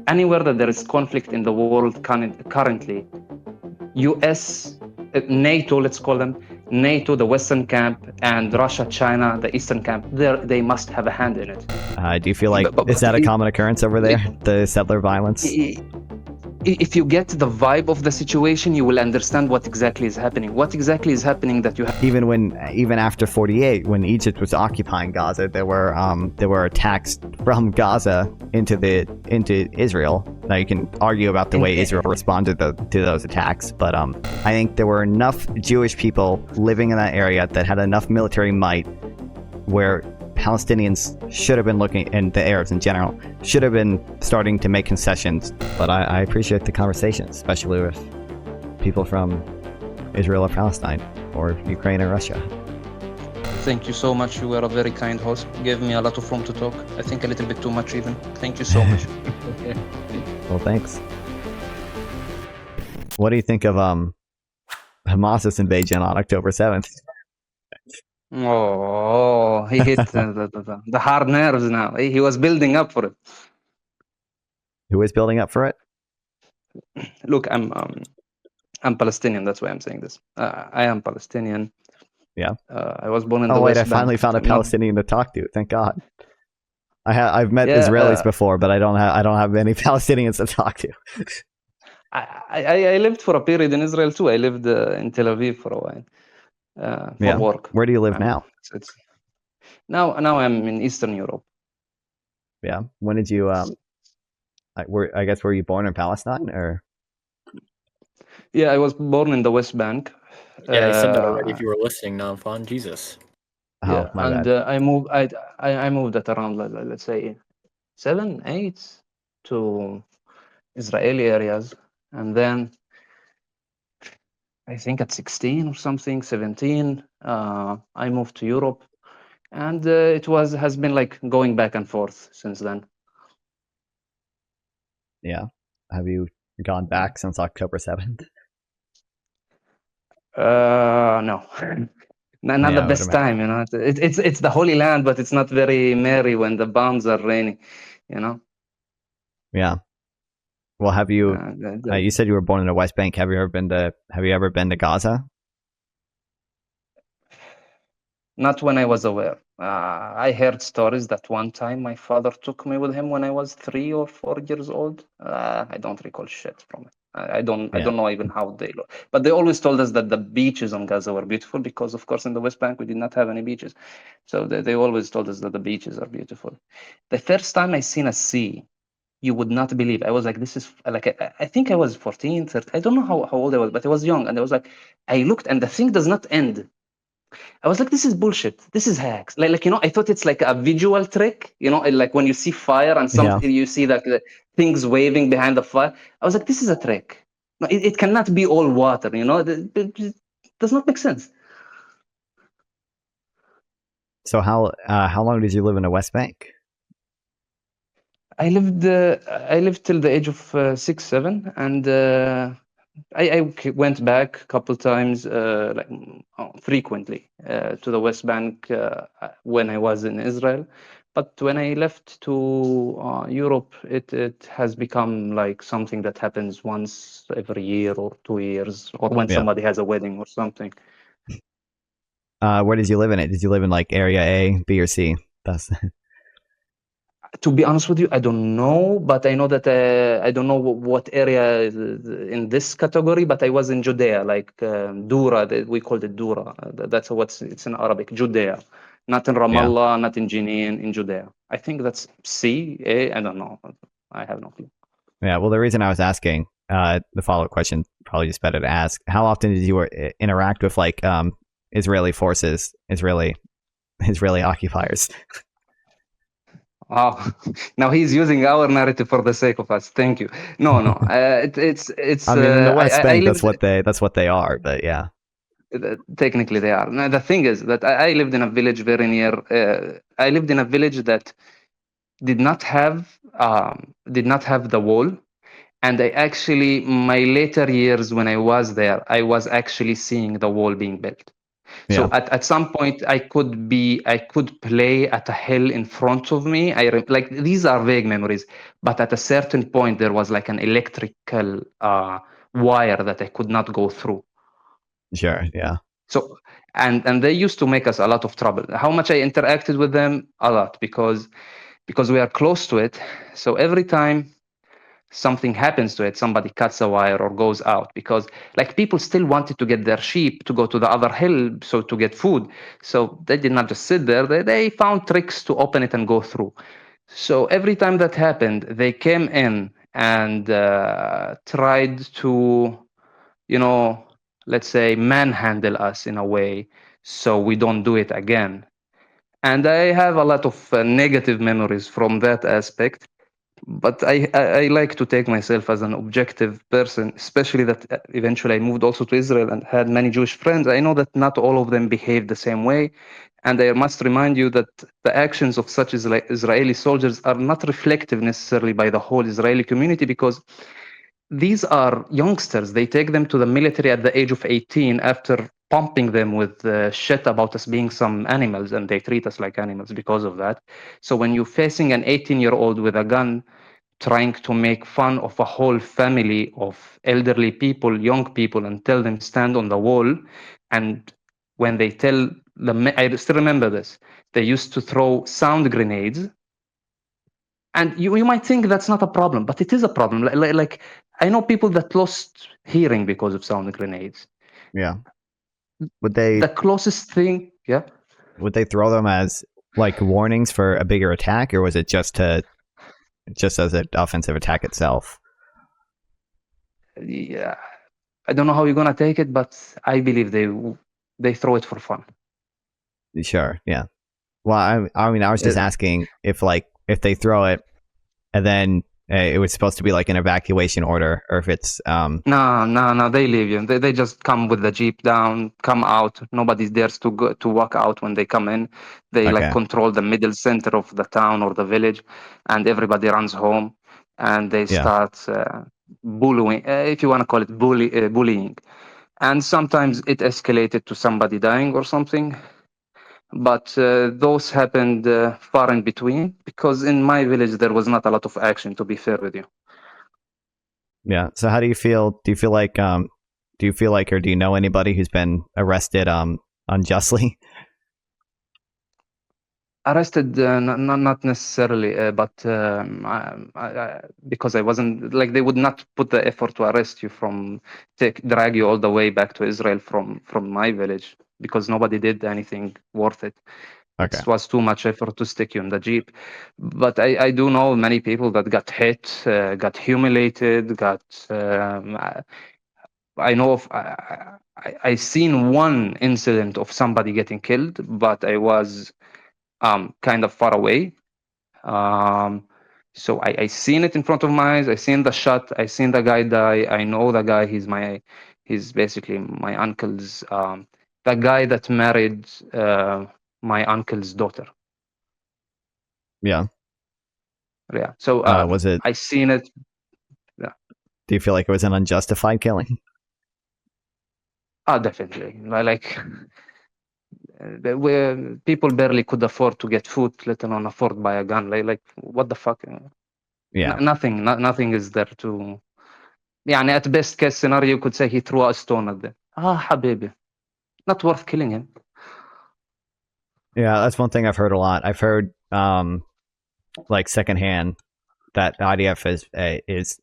anywhere that there is conflict in the world currently, US, NATO, let's call them, NATO, the Western camp, and Russia, China, the Eastern camp, they must have a hand in it. Do you feel like, is that a common occurrence over there, the settler violence? If you get the vibe of the situation, you will understand what exactly is happening. What exactly is happening that you have... Even after 48, when Egypt was occupying Gaza, there were attacks from Gaza into Israel. Now you can argue about the way Israel responded to those attacks, but I think there were enough Jewish people living in that area that had enough military might where Palestinians should have been looking, and the Arabs in general, should have been starting to make concessions. But I appreciate the conversation, especially with people from Israel or Palestine, or Ukraine or Russia. Thank you so much. You were a very kind host. You gave me a lot of room to talk. I think a little bit too much even. Thank you so much. Well, thanks. What do you think of Hamas's invasion on October 7th? Oh, he hit the hard nerves now. He was building up for it. Who is building up for it? Look, I'm Palestinian. That's why I'm saying this. I am Palestinian. Yeah. I was born in the Wait, West I finally Bank. found a Palestinian to talk to. Thank God. I've met Israelis before, but I don't have any Palestinians to talk to. I lived for a period in Israel too. I lived in Tel Aviv for a while. For work. Where do you live now? Now I'm in Eastern Europe. Yeah. When did you I guess were you born in Palestine or? Yeah, I was born in the West Bank. Yeah, I said that already. If you were listening, Nonfon, Jesus. Yeah, and I moved. I moved at around let's say 7, 8 to Israeli areas, and then I think at 16 or something, 17, I moved to Europe, and has been like going back and forth since then. Yeah. Have you gone back since October 7th? No. Not the best time, you know. It's the Holy Land, but it's not very merry when the bombs are raining, you know. Yeah. Well, have you? You said you were born in the West Bank. Have you ever been to Gaza? Not when I was aware. I heard stories that one time my father took me with him when I was 3 or 4 years old. I don't recall shit from it. I don't know even how they look. But they always told us that the beaches on Gaza were beautiful because, of course, in the West Bank we did not have any beaches. So they always told us that the beaches are beautiful. The first time I seen a sea, you would not believe. I was like, this is like, I think I was 14, 13. I don't know how old I was, but I was young. And I was like, I looked and the thing does not end. I was like, this is bullshit. This is hacks. Like you know, I thought it's like a visual trick. You know, like when you see fire and something, you see that things waving behind the fire. I was like, this is a trick. No, it cannot be all water. You know, it does not make sense. So how long did you live in the West Bank? I lived till the age of 6, 7, and I went back a couple times, frequently to the West Bank when I was in Israel. But when I left to Europe, it has become like something that happens once every year or 2 years, or when somebody has a wedding or something. Where did you live in it? Did you live in like area A, B, or C? To be honest with you, I don't know, but I know that I don't know what area is in this category, but I was in Judea, like Dura, we called it Dura. That's it's in Arabic, Judea. Not in Ramallah, not in Jenin, in Judea. I think that's C, A, I don't know. I have no clue. Yeah, well, the reason I was asking, the follow-up question, probably just better to ask, how often did you interact with like Israeli forces, Israeli occupiers? Oh, now he's using our narrative for the sake of us. Thank you. No. It's. I mean, in the West Bank, that's what they are. But yeah, technically they are. Now the thing is that I lived in a village very near. I lived in a village that did not have the wall, and I actually my later years when I was there, I was actually seeing the wall being built. So Yeah. at some point I could play at a hill in front of me. Like these are vague memories, but at a certain point there was like an electrical wire that I could not go through. Sure. Yeah. So and they used to make us a lot of trouble. How much I interacted with them? A lot, because we are close to it. So every time something happens to it, somebody cuts a wire or goes out, because like people still wanted to get their sheep to go to the other hill so to get food. So they did not just sit there. They found tricks to open it and go through. So every time that happened, they came in and tried to, let's say, manhandle us in a way so we don't do it again. And I have a lot of negative memories from that aspect. But I like to take myself as an objective person, especially that eventually I moved also to Israel and had many Jewish friends. I know that not all of them behave the same way. And I must remind you that the actions of such Israeli soldiers are not reflective necessarily by the whole Israeli community, because these are youngsters. They take them to the military at the age of 18 after pumping them with shit about us being some animals, and they treat us like animals because of that. So when you're facing an 18-year-old with a gun trying to make fun of a whole family of elderly people, young people, and tell them stand on the wall, and when they tell I still remember this, they used to throw sound grenades. And you might think that's not a problem, but it is a problem. Like I know people that lost hearing because of sound grenades. Yeah. Would they The closest thing, yeah. would they throw them as like warnings for a bigger attack, or was it just as an offensive attack itself? Yeah, I don't know how you're gonna take it, but I believe they throw it for fun. Sure. Yeah. Well, I mean, I was just Yeah. asking if they throw it and then it was supposed to be like an evacuation order, or if it's No, they leave you. They just come with the jeep down, come out. Nobody dares to walk out when they come in. They like okay. control the middle center of the town or the village, and everybody runs home, and they Yeah. start bullying, if you want to call it bullying. And sometimes it escalated to somebody dying or something. But those happened far in between, because in my village there was not a lot of action, to be fair with you. Yeah. So how do you feel? Do you feel like or do you know anybody who's been arrested unjustly? Arrested, not necessarily, but because I wasn't like, they would not put the effort to arrest you drag you all the way back to Israel from my village, because nobody did anything worth it. Okay. It was too much effort to stick you in the jeep. But I do know many people that got hit, got humiliated, got. I know of. I seen one incident of somebody getting killed, but I was kind of far away. Um, so I seen it in front of my eyes. I seen the shot. I seen the guy die. I know the guy. He's basically my uncle's. The guy that married my uncle's daughter. Yeah. Yeah. So Was it? I seen it. Yeah. Do you feel like it was an unjustified killing? Definitely. Like where people barely could afford to get food, let alone afford to buy a gun. Like what the fuck? Yeah. Nothing is there to. يعني at best case scenario you could say he threw a stone at them. حبيبي, not worth killing him. Yeah, that's one thing I've heard a lot. I've heard like secondhand that the IDF is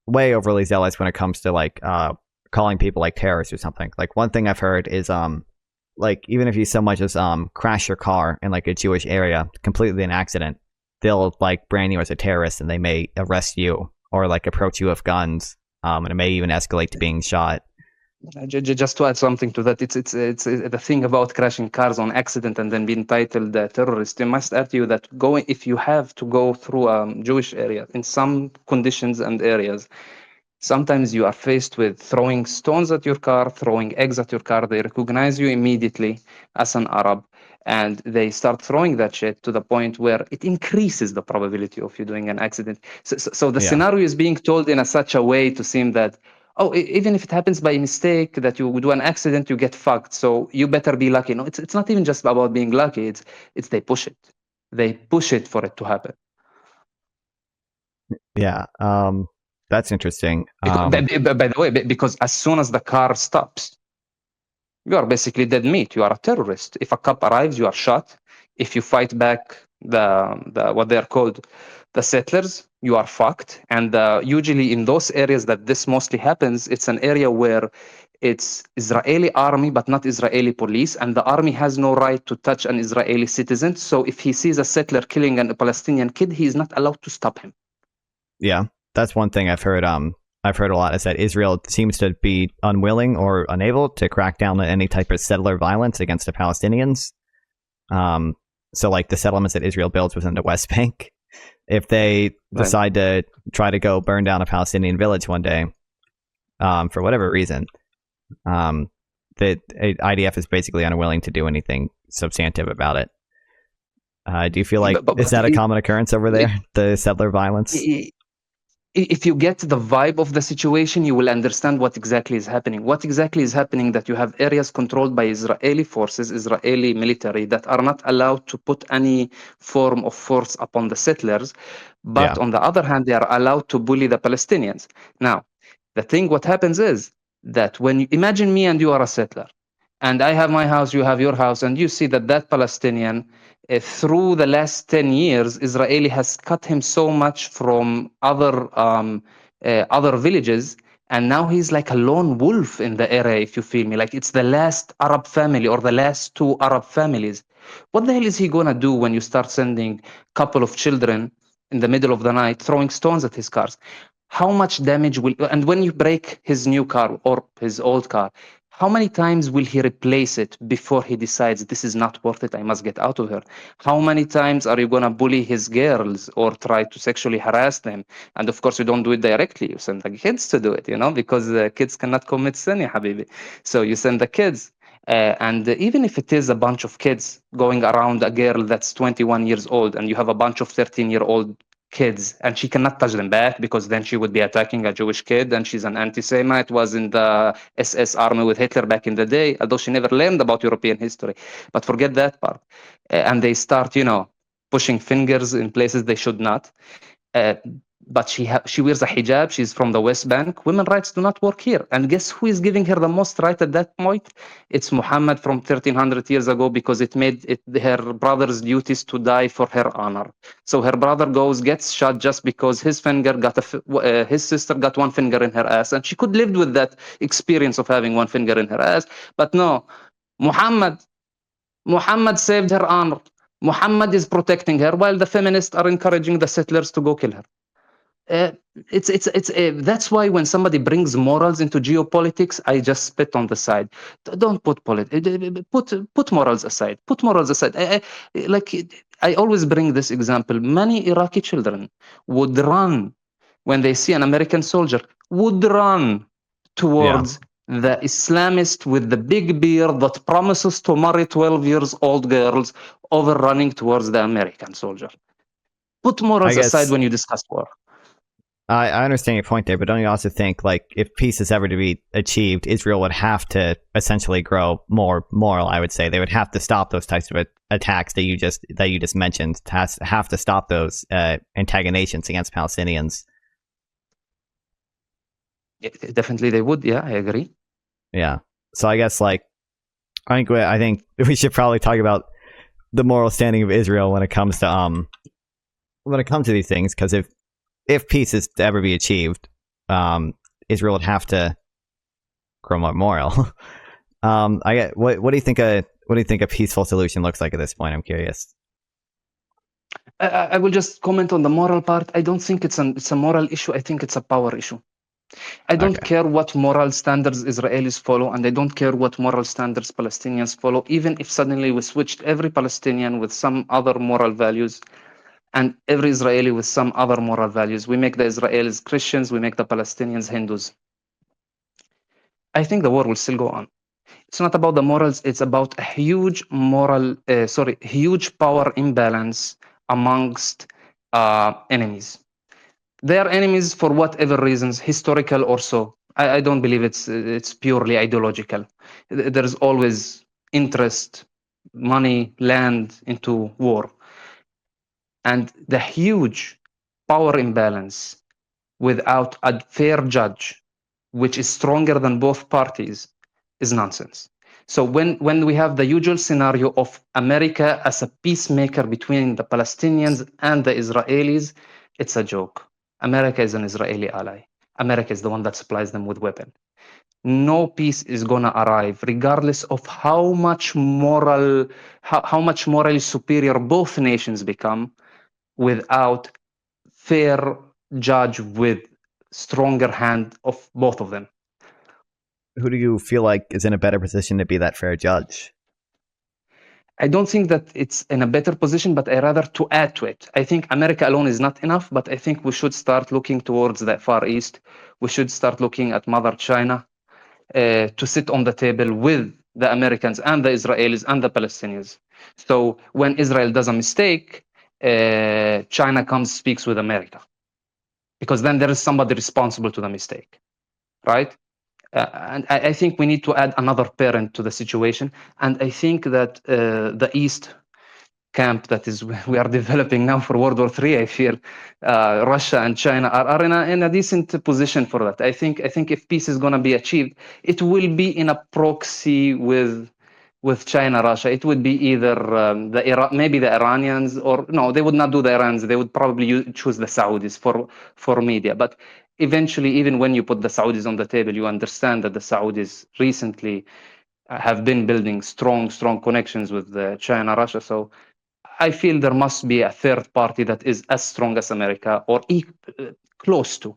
way overly zealous when it comes to like calling people like terrorists or something. Like one thing I've heard is like even if you so much as crash your car in like a Jewish area, completely an accident, they'll like brand you as a terrorist and they may arrest you or like approach you with guns, and it may even escalate to being shot. Just to add something to that, it's the thing about crashing cars on accident and then being titled terrorist. I must add to you that if you have to go through a Jewish area in some conditions and areas, sometimes you are faced with throwing stones at your car, throwing eggs at your car. They recognize you immediately as an Arab, and they start throwing that shit to the point where it increases the probability of you doing an accident. So the Yeah. scenario is being told in such a way to seem that, oh, even if it happens by mistake that you do an accident, you get fucked. So you better be lucky. No, it's not even just about being lucky. It's they push it. They push it for it to happen. Yeah. That's interesting. By the way, because as soon as the car stops, you are basically dead meat. You are a terrorist. If a cop arrives, you are shot. If you fight back the what they are called, the settlers, you are fucked. And usually in those areas that this mostly happens, it's an area where it's Israeli army but not Israeli police, and the army has no right to touch an Israeli citizen. So if he sees a settler killing a Palestinian kid, he is not allowed to stop him. Yeah, that's one thing I've heard. I've heard a lot is that Israel seems to be unwilling or unable to crack down on any type of settler violence against the Palestinians. So, like the settlements that Israel builds within the West Bank, if they decide to try to go burn down a Palestinian village one day, for whatever reason, the IDF is basically unwilling to do anything substantive about it. Do you feel like is that a common occurrence over there, the settler violence? If you get the vibe of the situation, you will understand what exactly is happening. What exactly is happening that you have areas controlled by Israeli forces, Israeli military, that are not allowed to put any form of force upon the settlers. But on the other hand, they are allowed to bully the Palestinians. Now, the thing, what happens is that when you imagine me and you are a settler, and I have my house, you have your house, and you see that Palestinian, through the last 10 years, Israeli has cut him so much from other villages, and now he's like a lone wolf in the area, if you feel me. Like it's the last Arab family or the last two Arab families. What the hell is he gonna do when you start sending a couple of children in the middle of the night throwing stones at his cars? How much damage will, and when you break his new car or his old car, how many times will he replace it before he decides this is not worth it, I must get out of here? How many times are you going to bully his girls or try to sexually harass them? And of course, you don't do it directly. You send the kids to do it, because the kids cannot commit sin, ya habibi. So you send the kids. And even if it is a bunch of kids going around a girl that's 21 years old and you have a bunch of 13-year-old kids and she cannot touch them back because then she would be attacking a Jewish kid and she's an anti-Semite, was in the SS army with Hitler back in the day, although she never learned about European history. But forget that part. And they start, pushing fingers in places they should not. But she wears a hijab. She's from the West Bank. Women rights do not work here. And guess who is giving her the most right at that point? It's Muhammad from 1300 years ago, because it made it her brother's duties to die for her honor. So her brother gets shot just because his sister got one finger in her ass, and she could live with that experience of having one finger in her ass. But no, Muhammad saved her honor. Muhammad is protecting her, while the feminists are encouraging the settlers to go kill her. That's why when somebody brings morals into geopolitics, I just spit on the side. Don't put put morals aside. Put morals aside. I always bring this example. Many Iraqi children would run when they see an American soldier. Would run towards the Islamist with the big beard that promises to marry 12 years old girls, over running towards the American soldier. Put morals aside when you discuss war. I understand your point there, but don't you also think, like, if peace is ever to be achieved, Israel would have to essentially grow more moral? I would say they would have to stop those types of attacks that you just mentioned. Have to stop those antagonizations against Palestinians. Yeah, definitely, they would. Yeah, I agree. Yeah. So I guess, like, I think we should probably talk about the moral standing of Israel when it comes to these things, because if peace is to ever be achieved, Israel would have to grow more moral. What do you think a peaceful solution looks like at this point? I'm curious. I will just comment on the moral part. I don't think it's a moral issue. I think it's a power issue. I don't care what moral standards Israelis follow, and I don't care what moral standards Palestinians follow, even if suddenly we switched every Palestinian with some other moral values and every Israeli with some other moral values. We make the Israelis Christians, we make the Palestinians Hindus. I think the war will still go on. It's not about the morals, it's about a huge huge power imbalance amongst enemies. They are enemies for whatever reasons, historical or so. I don't believe it's purely ideological. There's always interest, money, land into war. And the huge power imbalance without a fair judge, which is stronger than both parties, is nonsense. So when we have the usual scenario of America as a peacemaker between the Palestinians and the Israelis, it's a joke. America is an Israeli ally. America is the one that supplies them with weapons. No peace is gonna arrive, regardless of how much how much morally superior both nations become, without fair judge with stronger hand of both of them. Who do you feel like is in a better position to be that fair judge? I don't think that it's in a better position, but I rather to add to it. I think America alone is not enough, but I think we should start looking towards the Far East. We should start looking at Mother China to sit on the table with the Americans and the Israelis and the Palestinians. So when Israel does a mistake, China comes, speaks with America, because then there is somebody responsible to the mistake, right? And I think we need to add another parent to the situation. And I think that the East camp that is we are developing now for World War III, I feel Russia and China are in a decent position for that. I think if peace is going to be achieved, it will be in a proxy with China, Russia. It would be either maybe the Iranians, or no, they would not do the Iranians. They would probably choose the Saudis for media. But eventually, even when you put the Saudis on the table, you understand that the Saudis recently have been building strong connections with China, Russia. So I feel there must be a third party that is as strong as America, or close to.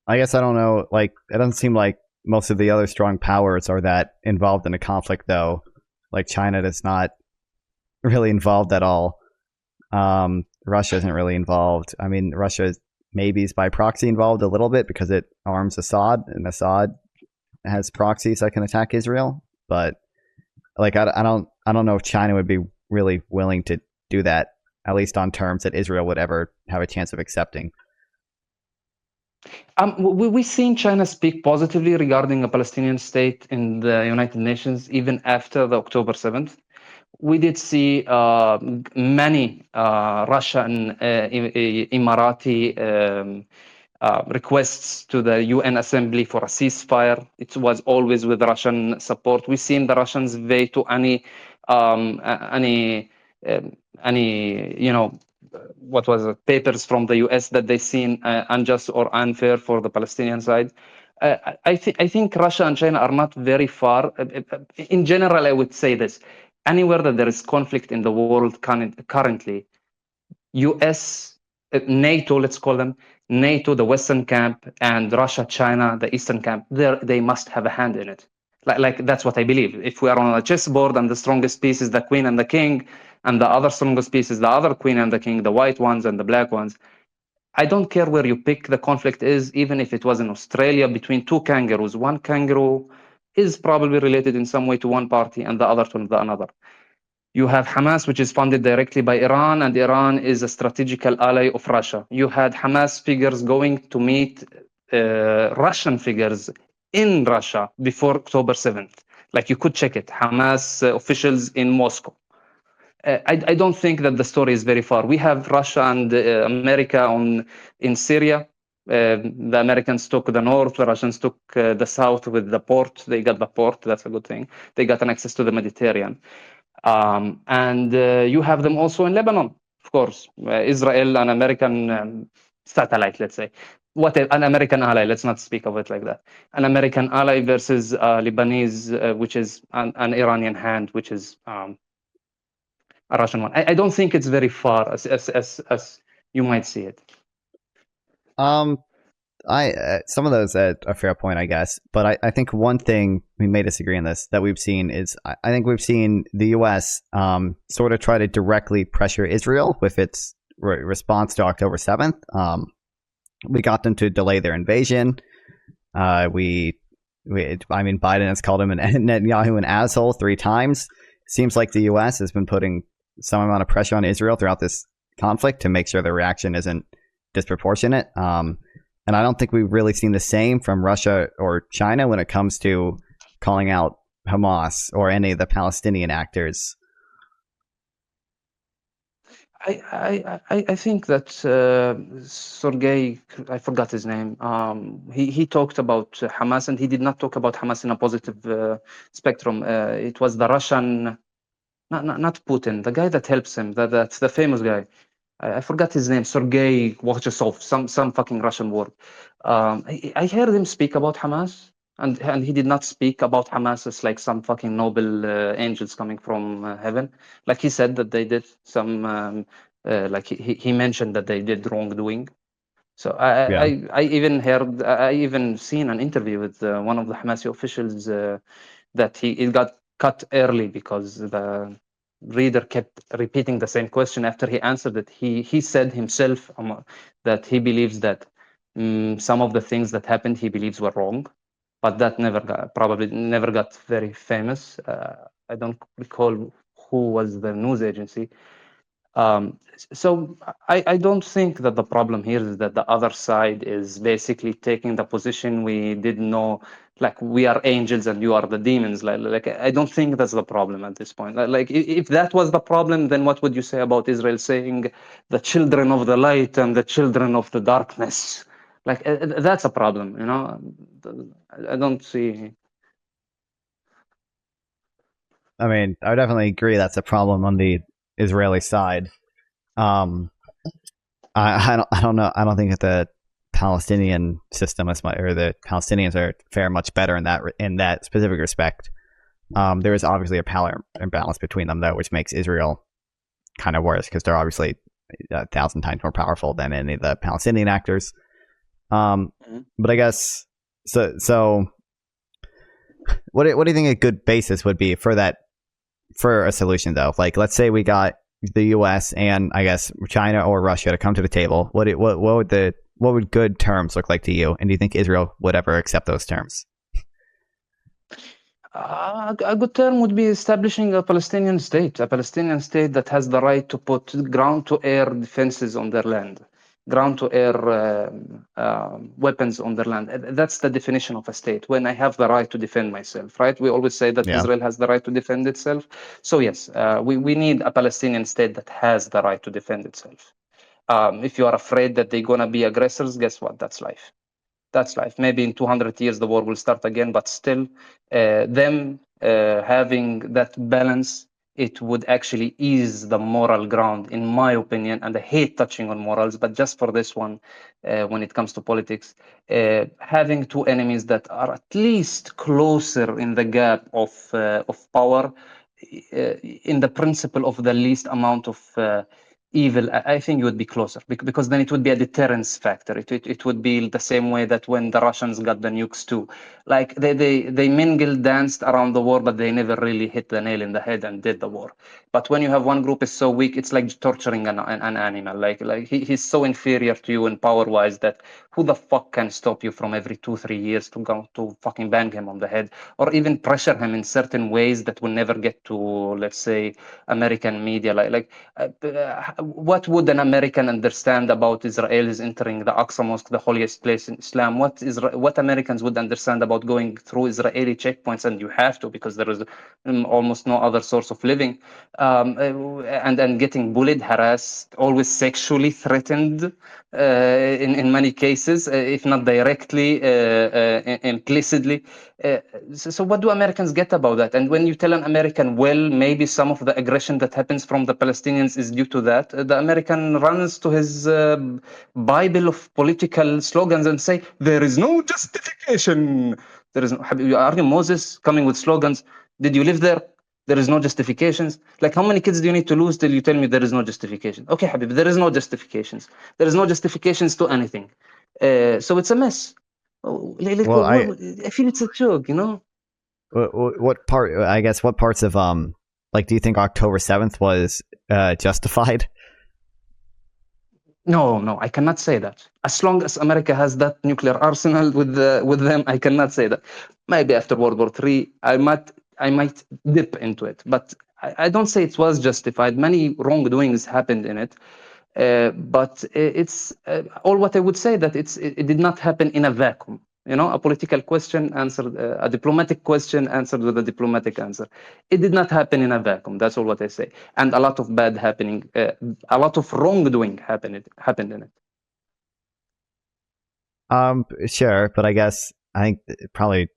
I guess I don't know. Like, it doesn't seem like most of the other strong powers are that involved in a conflict, though. Like, China is not really involved at all. Russia isn't really involved. I mean, Russia maybe is by proxy involved a little bit because it arms Assad, and Assad has proxies that can attack Israel. But like, I don't know if China would be really willing to do that, at least on terms that Israel would ever have a chance of accepting. We've seen China speak positively regarding a Palestinian state in the United Nations, even after the October 7th. We did see many Russian, Emirati requests to the UN Assembly for a ceasefire. It was always with Russian support. We've seen the Russians veto any what was it, papers from the US that they seen unjust or unfair for the Palestinian side. I think Russia and China are not very far. In general, I would say this: anywhere that there is conflict in the world currently, US, NATO, let's call them NATO, the Western camp, and Russia, China, the Eastern camp, they must have a hand in it. Like that's what I believe. If we are on a chessboard and the strongest piece is the queen and the king, and the other strongest piece is the other queen and the king, the white ones and the black ones, I don't care where you pick the conflict is, even if it was in Australia between two kangaroos. One kangaroo is probably related in some way to one party and the other to the another. You have Hamas, which is funded directly by Iran, and Iran is a strategical ally of Russia. You had Hamas figures going to meet Russian figures in Russia before October 7th. Like, you could check it, Hamas officials in Moscow. I don't think that the story is very far. We have Russia and America in Syria. The Americans took the north, the Russians took the south with the port. They got the port, that's a good thing. They got an access to the Mediterranean. And you have them also in Lebanon, of course. Israel, an American satellite, let's say. An American ally, let's not speak of it like that. An American ally versus Lebanese, which is an Iranian hand, which is a Russian one. I don't think it's very far as you might see it. Some of those at a fair point, I guess. But I think one thing, we may disagree on this, that we've seen is I think we've seen the U.S. Sort of try to directly pressure Israel with its response to October 7th. We got them to delay their invasion. I mean, Biden has called him Netanyahu an asshole 3 times. Seems like the U.S. has been putting some amount of pressure on Israel throughout this conflict to make sure the reaction isn't disproportionate. And I don't think we've really seen the same from Russia or China when it comes to calling out Hamas or any of the Palestinian actors. I think that Sergei, I forgot his name. He talked about Hamas, and he did not talk about Hamas in a positive spectrum. It was the Russian, not Putin, the guy that helps him, that's the famous guy. I forgot his name, Sergei Wachesov, some fucking Russian word. I heard him speak about Hamas, and he did not speak about Hamas as like some fucking noble angels coming from heaven. Like he said that they did some, like he mentioned that they did wrongdoing. So Yeah. I even heard, I even seen an interview with one of the Hamasi officials that it got cut early because the reader kept repeating the same question after he answered it. He said himself that he believes that some of the things that happened he believes were wrong, but that probably never got very famous. I don't recall who was the news agency. So I don't think that the problem here is that the other side is basically taking the position we didn't know, like we are angels and you are the demons. Like I don't think that's the problem at this point. Like if that was the problem, then what would you say about Israel saying the children of the light and the children of the darkness? Like that's a problem, you know. I don't see. I mean, I would definitely agree that's a problem on the Israeli side. I don't know. I don't think that the Palestinian system is much, or the Palestinians are fare much better in that specific respect. There is obviously a power imbalance between them, though, which makes Israel kind of worse because they're obviously 1,000 times more powerful than any of the Palestinian actors. But I guess so. What do you think a good basis would be for that, for a solution, though? Like, let's say we got the U.S. and I guess China or Russia to come to the table. What would good terms look like to you? And do you think Israel would ever accept those terms? A good term would be establishing a Palestinian state that has the right to put ground-to-air defenses on their land, ground-to-air weapons on their land. That's the definition of a state. When I have the right to defend myself, right? We always say that Israel has the right to defend itself. So yes, we need a Palestinian state that has the right to defend itself. If you are afraid that they're gonna be aggressors, guess what? That's life. That's life. Maybe in 200 years the war will start again, but still, them having that balance, it would actually ease the moral ground, in my opinion. And I hate touching on morals, but just for this one, when it comes to politics, having two enemies that are at least closer in the gap of power, in the principle of the least amount of evil, I think you would be closer because then it would be a deterrence factor. It would be the same way that when the Russians got the nukes too, like they mingled, danced around the war, but they never really hit the nail in the head and did the war. But when you have one group is so weak, it's like torturing an animal. Like he's so inferior to you in power wise that who the fuck can stop you from every 2-3 years to go to fucking bang him on the head or even pressure him in certain ways that will never get to, let's say, American media. What would an American understand about Israelis entering the Aqsa Mosque, the holiest place in Islam? What Americans would understand about going through Israeli checkpoints? And you have to, because there is almost no other source of living, and getting bullied, harassed, always sexually threatened, in many cases, if not directly, implicitly. So what do Americans get about that? And when you tell an American, well, maybe some of the aggression that happens from the Palestinians is due to that, the American runs to his Bible of political slogans and say, there is no justification. There is no, are you Moses coming with slogans? Did you live there? There is no justifications. Like, how many kids do you need to lose till you tell me there is no justification? Okay, Habib, there is no justifications. There is no justifications to anything. So it's a mess. Well, I feel it's a joke, you know? what part? I guess what parts of like, do you think October 7th was justified? No, I cannot say that. As long as America has that nuclear arsenal with them, I cannot say that. Maybe after World War III, I might dip into it, but I don't say it was justified. Many wrongdoings happened in it. But it's all what I would say that it did not happen in a vacuum. You know, a political question answered, a diplomatic question answered with a diplomatic answer. It did not happen in a vacuum. That's all what I say. And a lot of bad happening, a lot of wrongdoing happened in it. Sure, but I think probably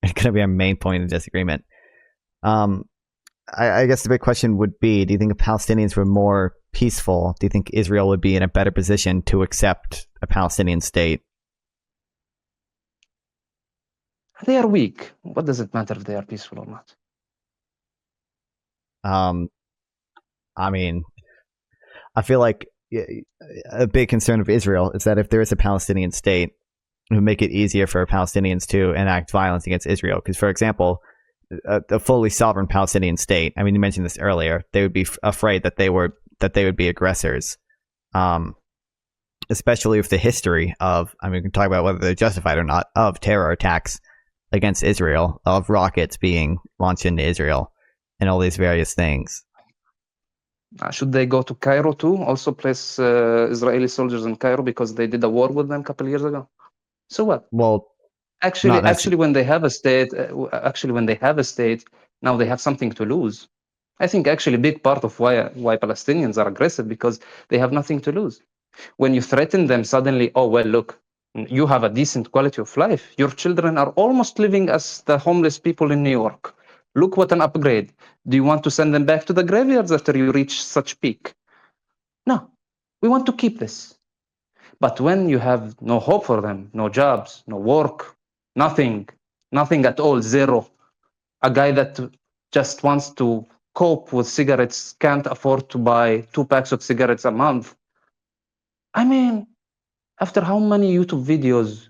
it's going to be our main point of disagreement. I guess the big question would be, do you think if Palestinians were more peaceful, do you think Israel would be in a better position to accept a Palestinian state? They are weak. What does it matter if they are peaceful or not? I mean, I feel like a big concern of Israel is that if there is a Palestinian state, it would make it easier for Palestinians to enact violence against Israel. Because, for example, a fully sovereign Palestinian state, I mean, you mentioned this earlier, they would be afraid that they would be aggressors, especially with the history of, I mean, we can talk about whether they're justified or not, of terror attacks against Israel, of rockets being launched into Israel, and all these various things. Should they go to Cairo too? Also place Israeli soldiers in Cairo because they did a war with them a couple of years ago. So what? Well, actually, when they have a state, now they have something to lose. I think actually a big part of why Palestinians are aggressive because they have nothing to lose. When you threaten them suddenly, oh well, look, you have a decent quality of life. Your children are almost living as the homeless people in New York. Look what an upgrade. Do you want to send them back to the graveyards after you reach such peak? No, we want to keep this. But when you have no hope for them, no jobs, no work, nothing at all, zero, a guy that just wants to cope with cigarettes can't afford to buy 2 packs of cigarettes a month. I mean, after how many YouTube videos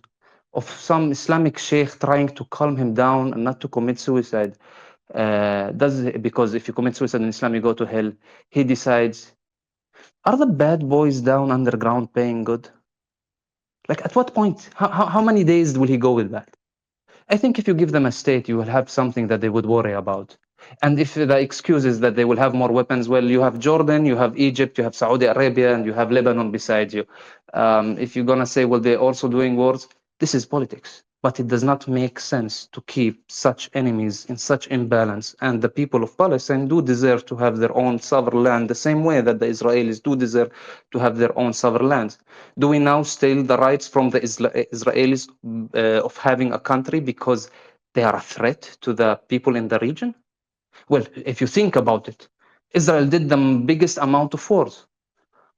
of some Islamic sheikh trying to calm him down and not to commit suicide, because if you commit suicide in Islam, you go to hell, he decides, are the bad boys down underground paying good? Like, at what point? How many days will he go with that? I think if you give them a state, you will have something that they would worry about. And if the excuse is that they will have more weapons, well, you have Jordan, you have Egypt, you have Saudi Arabia, and you have Lebanon beside you. If you're going to say, well, they're also doing wars, this is politics. But it does not make sense to keep such enemies in such imbalance. And the people of Palestine do deserve to have their own sovereign land, the same way that the Israelis do deserve to have their own sovereign land. Do we now steal the rights from the Israelis of having a country because they are a threat to the people in the region? Well, if you think about it, Israel did the biggest amount of wars.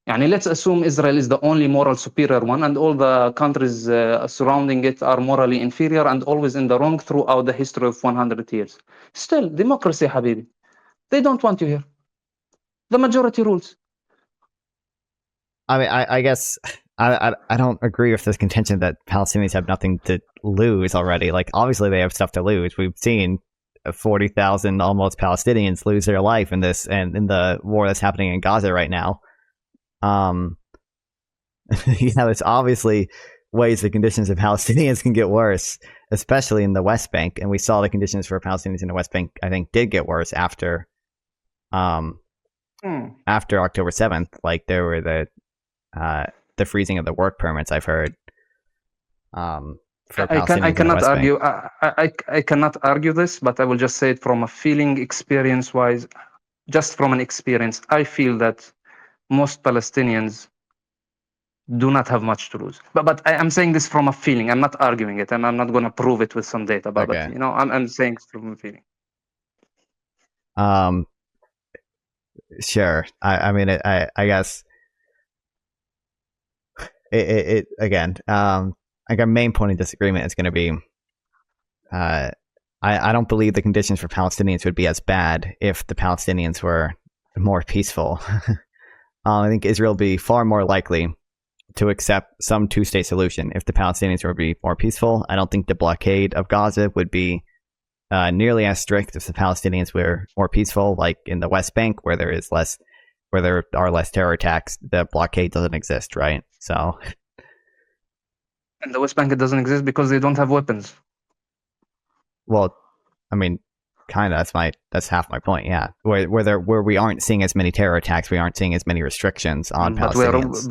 Let's assume Israel is the only moral superior one and all the countries surrounding it are morally inferior and always in the wrong throughout the history of 100 years. Still, democracy, Habibi. They don't want you here. The majority rules. I mean, I guess I don't agree with this contention that Palestinians have nothing to lose already. Like, obviously they have stuff to lose. We've seen 40,000 almost Palestinians lose their life in this and in the war that's happening in Gaza right now. There's obviously ways the conditions of Palestinians can get worse, especially in the West Bank. And we saw the conditions for Palestinians in the West Bank, I think, did get worse after October 7th. Like, there were the freezing of the work permits, I've heard. I cannot argue. I cannot argue this, but I will just say it from a feeling, experience-wise. Just from an experience, I feel that most Palestinians do not have much to lose. But I'm saying this from a feeling. I'm not arguing it, and I'm not going to prove it with some data. But I'm saying it from a feeling. Sure. I mean, I guess it again. Like, our main point of disagreement is going to be, I don't believe the conditions for Palestinians would be as bad if the Palestinians were more peaceful. I think Israel would be far more likely to accept some two-state solution if the Palestinians were to be more peaceful. I don't think the blockade of Gaza would be nearly as strict if the Palestinians were more peaceful, like in the West Bank, where there are less terror attacks. The blockade doesn't exist, right? So. And the West Bank, it doesn't exist because they don't have weapons. Well, I mean, kind of. That's half my point. Yeah, where we aren't seeing as many terror attacks, we aren't seeing as many restrictions on Palestinians.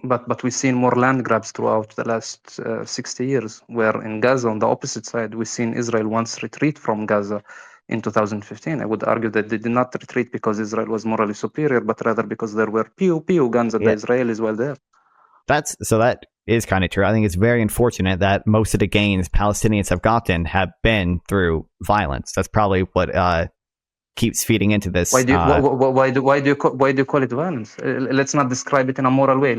But we've seen more land grabs throughout the last 60 years. Where in Gaza, on the opposite side, we've seen Israel once retreat from Gaza in 2015. I would argue that they did not retreat because Israel was morally superior, but rather because there were pew guns at the Israelis while there. That is kind of true. I think it's very unfortunate that most of the gains Palestinians have gotten have been through violence. That's probably what keeps feeding into this. Why do you call it violence? Let's not describe it in a moral way.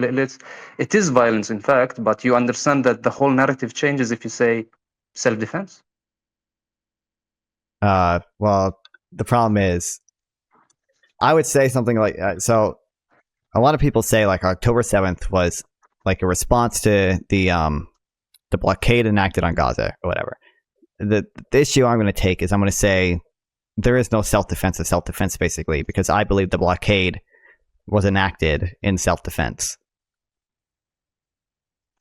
It is violence, in fact, but you understand that the whole narrative changes if you say self-defense. Well, the problem is, I would say something like so. A lot of people say like October 7th was like a response to the blockade enacted on Gaza or whatever. The issue I'm going to take is I'm going to say there is no self-defense of self-defense, basically, because I believe the blockade was enacted in self-defense.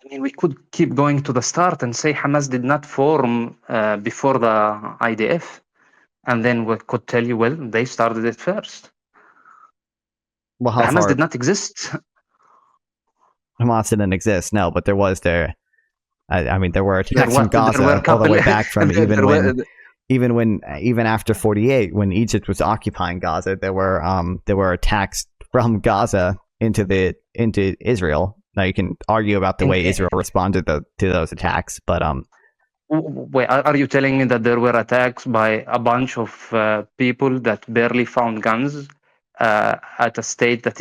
I mean, we could keep going to the start and say Hamas did not form before the IDF. And then we could tell you, well, they started it first. Well, Hamas did not exist. Hamas didn't exist, no, but there was there. I mean, there were attacks from Gaza all the way back from even after 48, when Egypt was occupying Gaza, there were attacks from Gaza into Israel. Now you can argue about the way Israel responded to those attacks, but wait, are you telling me that there were attacks by a bunch of people that barely found guns at a state that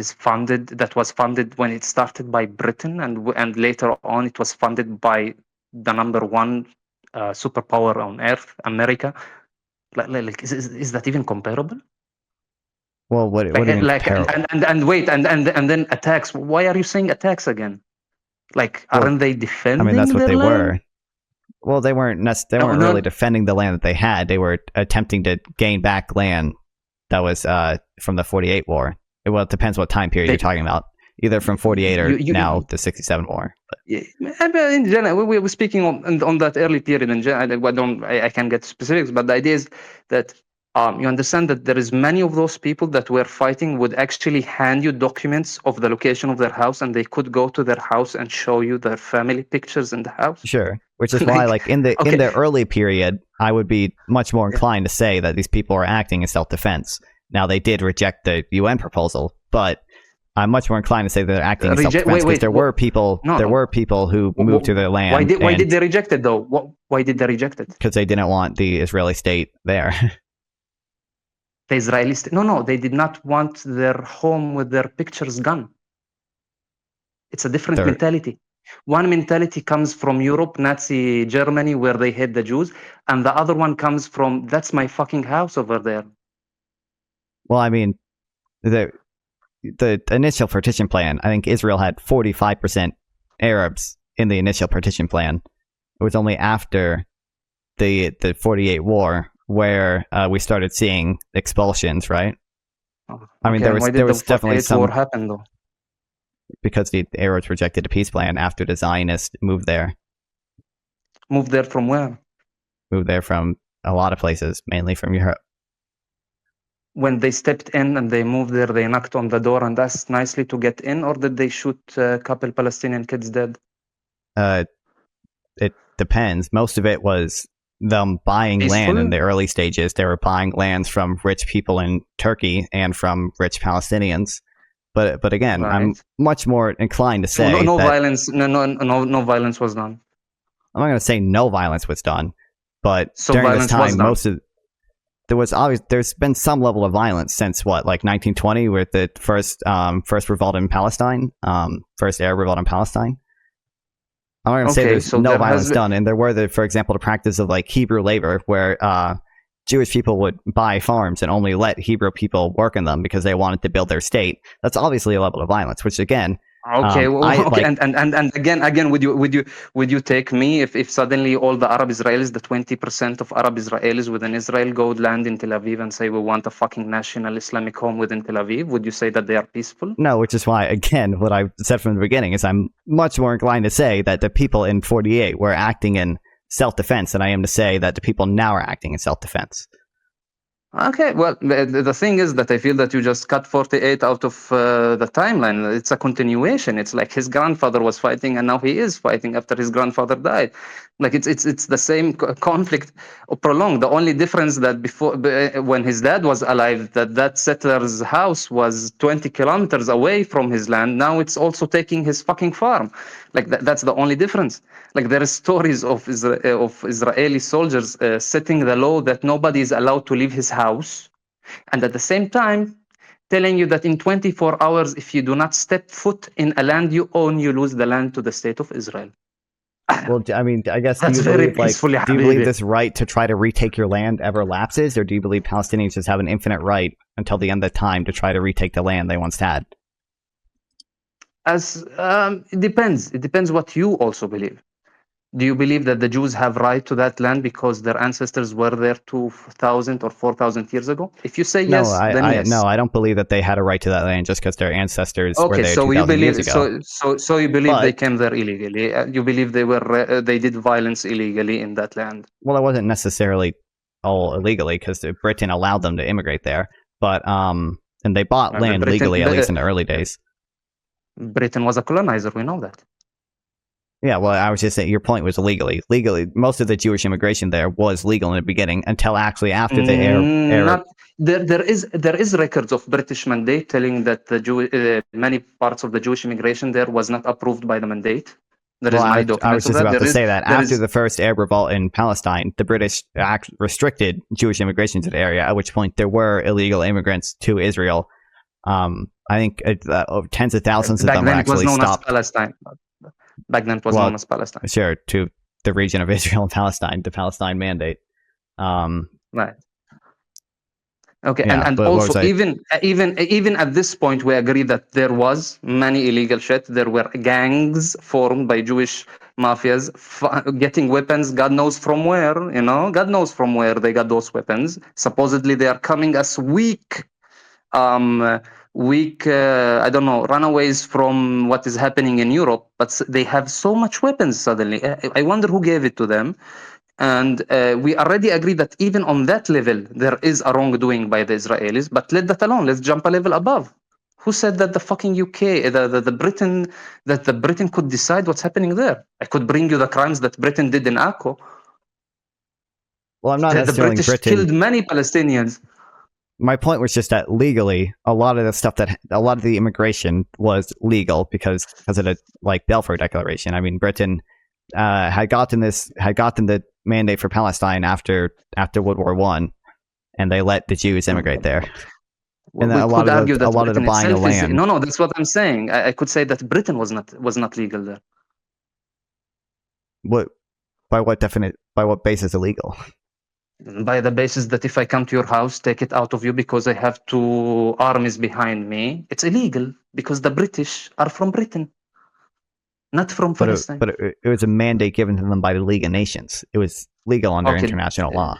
was funded when it started by Britain, and later on it was funded by the number one superpower on earth, America? Like is that even comparable? Well, what do you mean comparable? And then attacks. Why are you saying attacks again? Like, aren't they defending? I mean, that's what they land? were. Well, they weren't really defending the land that they had. They were attempting to gain back land that was from the 48 war. Well, it depends what time period you're talking about. Either from 48 or now the 67 war. Yeah, in general, we were speaking on that early period. In general, I can't get specifics, but the idea is that you understand that there is many of those people that were fighting would actually hand you documents of the location of their house, and they could go to their house and show you their family pictures in the house. Sure, which is why, like in the early period, I would be much more inclined to say that these people are acting in self-defense. Now, they did reject the UN proposal, but I'm much more inclined to say they're acting in self-defense because there were people who moved to their land. Why did they reject it, though? Why did they reject it? Because they didn't want the Israeli state there. The Israeli state? No, they did not want their home with their pictures gone. It's a different mentality. One mentality comes from Europe, Nazi Germany, where they hate the Jews, and the other one comes from, that's my fucking house over there. Well, I mean, the initial partition plan, I think Israel had 45% Arabs in the initial partition plan. It was only after the 48 war where we started seeing expulsions, right? I mean, there was definitely some war happened, though. Because the Arabs rejected a peace plan after the Zionists moved there. Moved there from where? Moved there from a lot of places, mainly from Europe. When they stepped in and they moved there, they knocked on the door and asked nicely to get in, or did they shoot a couple Palestinian kids dead? It depends. Most of it was them buying land in the early stages. They were buying lands from rich people in Turkey and from rich Palestinians. But again, right. I'm much more inclined to say no violence. No violence was done. I'm not going to say no violence was done, but so during this time, there's been some level of violence since like 1920, with the first revolt in Palestine, first Arab revolt in Palestine. I'm not going to say there's no violence done, and there were for example, the practice of like Hebrew labor, where Jewish people would buy farms and only let Hebrew people work in them because they wanted to build their state. That's obviously a level of violence, which again. And again, would you take me if suddenly all the Arab Israelis, the 20% of Arab Israelis within Israel, go land in Tel Aviv and say we want a fucking national Islamic home within Tel Aviv? Would you say that they are peaceful? No, which is why, again, what I said from the beginning is I'm much more inclined to say that the people in 48 were acting in self-defense than I am to say that the people now are acting in self-defense. Okay, well, the thing is that I feel that you just cut 48 out of the timeline. It's a continuation. It's like his grandfather was fighting, and now he is fighting after his grandfather died. Like it's the same conflict prolonged. The only difference that before, when his dad was alive, that settler's house was 20 kilometers away from his land. Now it's also taking his fucking farm. Like that's the only difference. Like there is stories of Israeli soldiers setting the law that nobody is allowed to leave his house, and at the same time telling you that in 24 hours, if you do not step foot in a land you own, you lose the land to the state of Israel. Well, I mean, I guess That's very peaceful, do you believe Habibi. this right to try to retake your land ever lapses, or do you believe Palestinians just have an infinite right until the end of time to try to retake the land they once had? It depends. It depends what you also believe. Do you believe that the Jews have right to that land because their ancestors were there 2,000 or 4,000 years ago? If you say No, yes, then yes. I don't believe that they had a right to that land just because their ancestors were Okay, there so you 2,000 years believe ago. so you believe they But came there illegally. You believe they did violence illegally in that land. well, it wasn't necessarily all illegally because Britain allowed them to immigrate there. But and they bought land legally, at least in the early days. Britain was a colonizer. We know that. Yeah, well, I was just saying your point was illegally. Legally, most of the Jewish immigration there was legal in the beginning until actually after the Arab. There is records of British mandate telling that many parts of the Jewish immigration there was not approved by the mandate. There is many documents I was just of that. about to say that after the first Arab revolt in Palestine, the British restricted Jewish immigration to the area, at which point there were illegal immigrants to Israel. I think tens of thousands of them were actually stopped. Palestine. Back then it was known as Palestine. Sure, to the region of Israel and Palestine, the Palestine Mandate. Right. Okay, yeah, and also even at this point, we agree that there was many illegal shit. There were gangs formed by Jewish mafias getting weapons. God knows from where. God knows from where they got those weapons. Supposedly, they are coming as weak. I don't know, runaways from what is happening in Europe, but they have so much weapons suddenly. I wonder who gave it to them. And we already agree that even on that level, there is a wrongdoing by the Israelis, but let that alone. Let's jump a level above. Who said that the fucking UK, the Britain, that the Britain could decide what's happening there? I could bring you the crimes that Britain did in Akko. Well, I'm not necessarily the British Britain. killed many Palestinians. My point was just that legally, a lot of the immigration was legal because of the Balfour Declaration. I mean, Britain had gotten the mandate for Palestine after World War I, and they let the Jews immigrate there. And we a lot of the buying of land. No, that's what I'm saying. I could say that Britain was not legal there. By what basis illegal? By the basis that if I come to your house, take it out of you because I have two armies behind me, it's illegal because the British are from Britain, not from Palestine. But it was a mandate given to them by the League of Nations. It was legal under international law.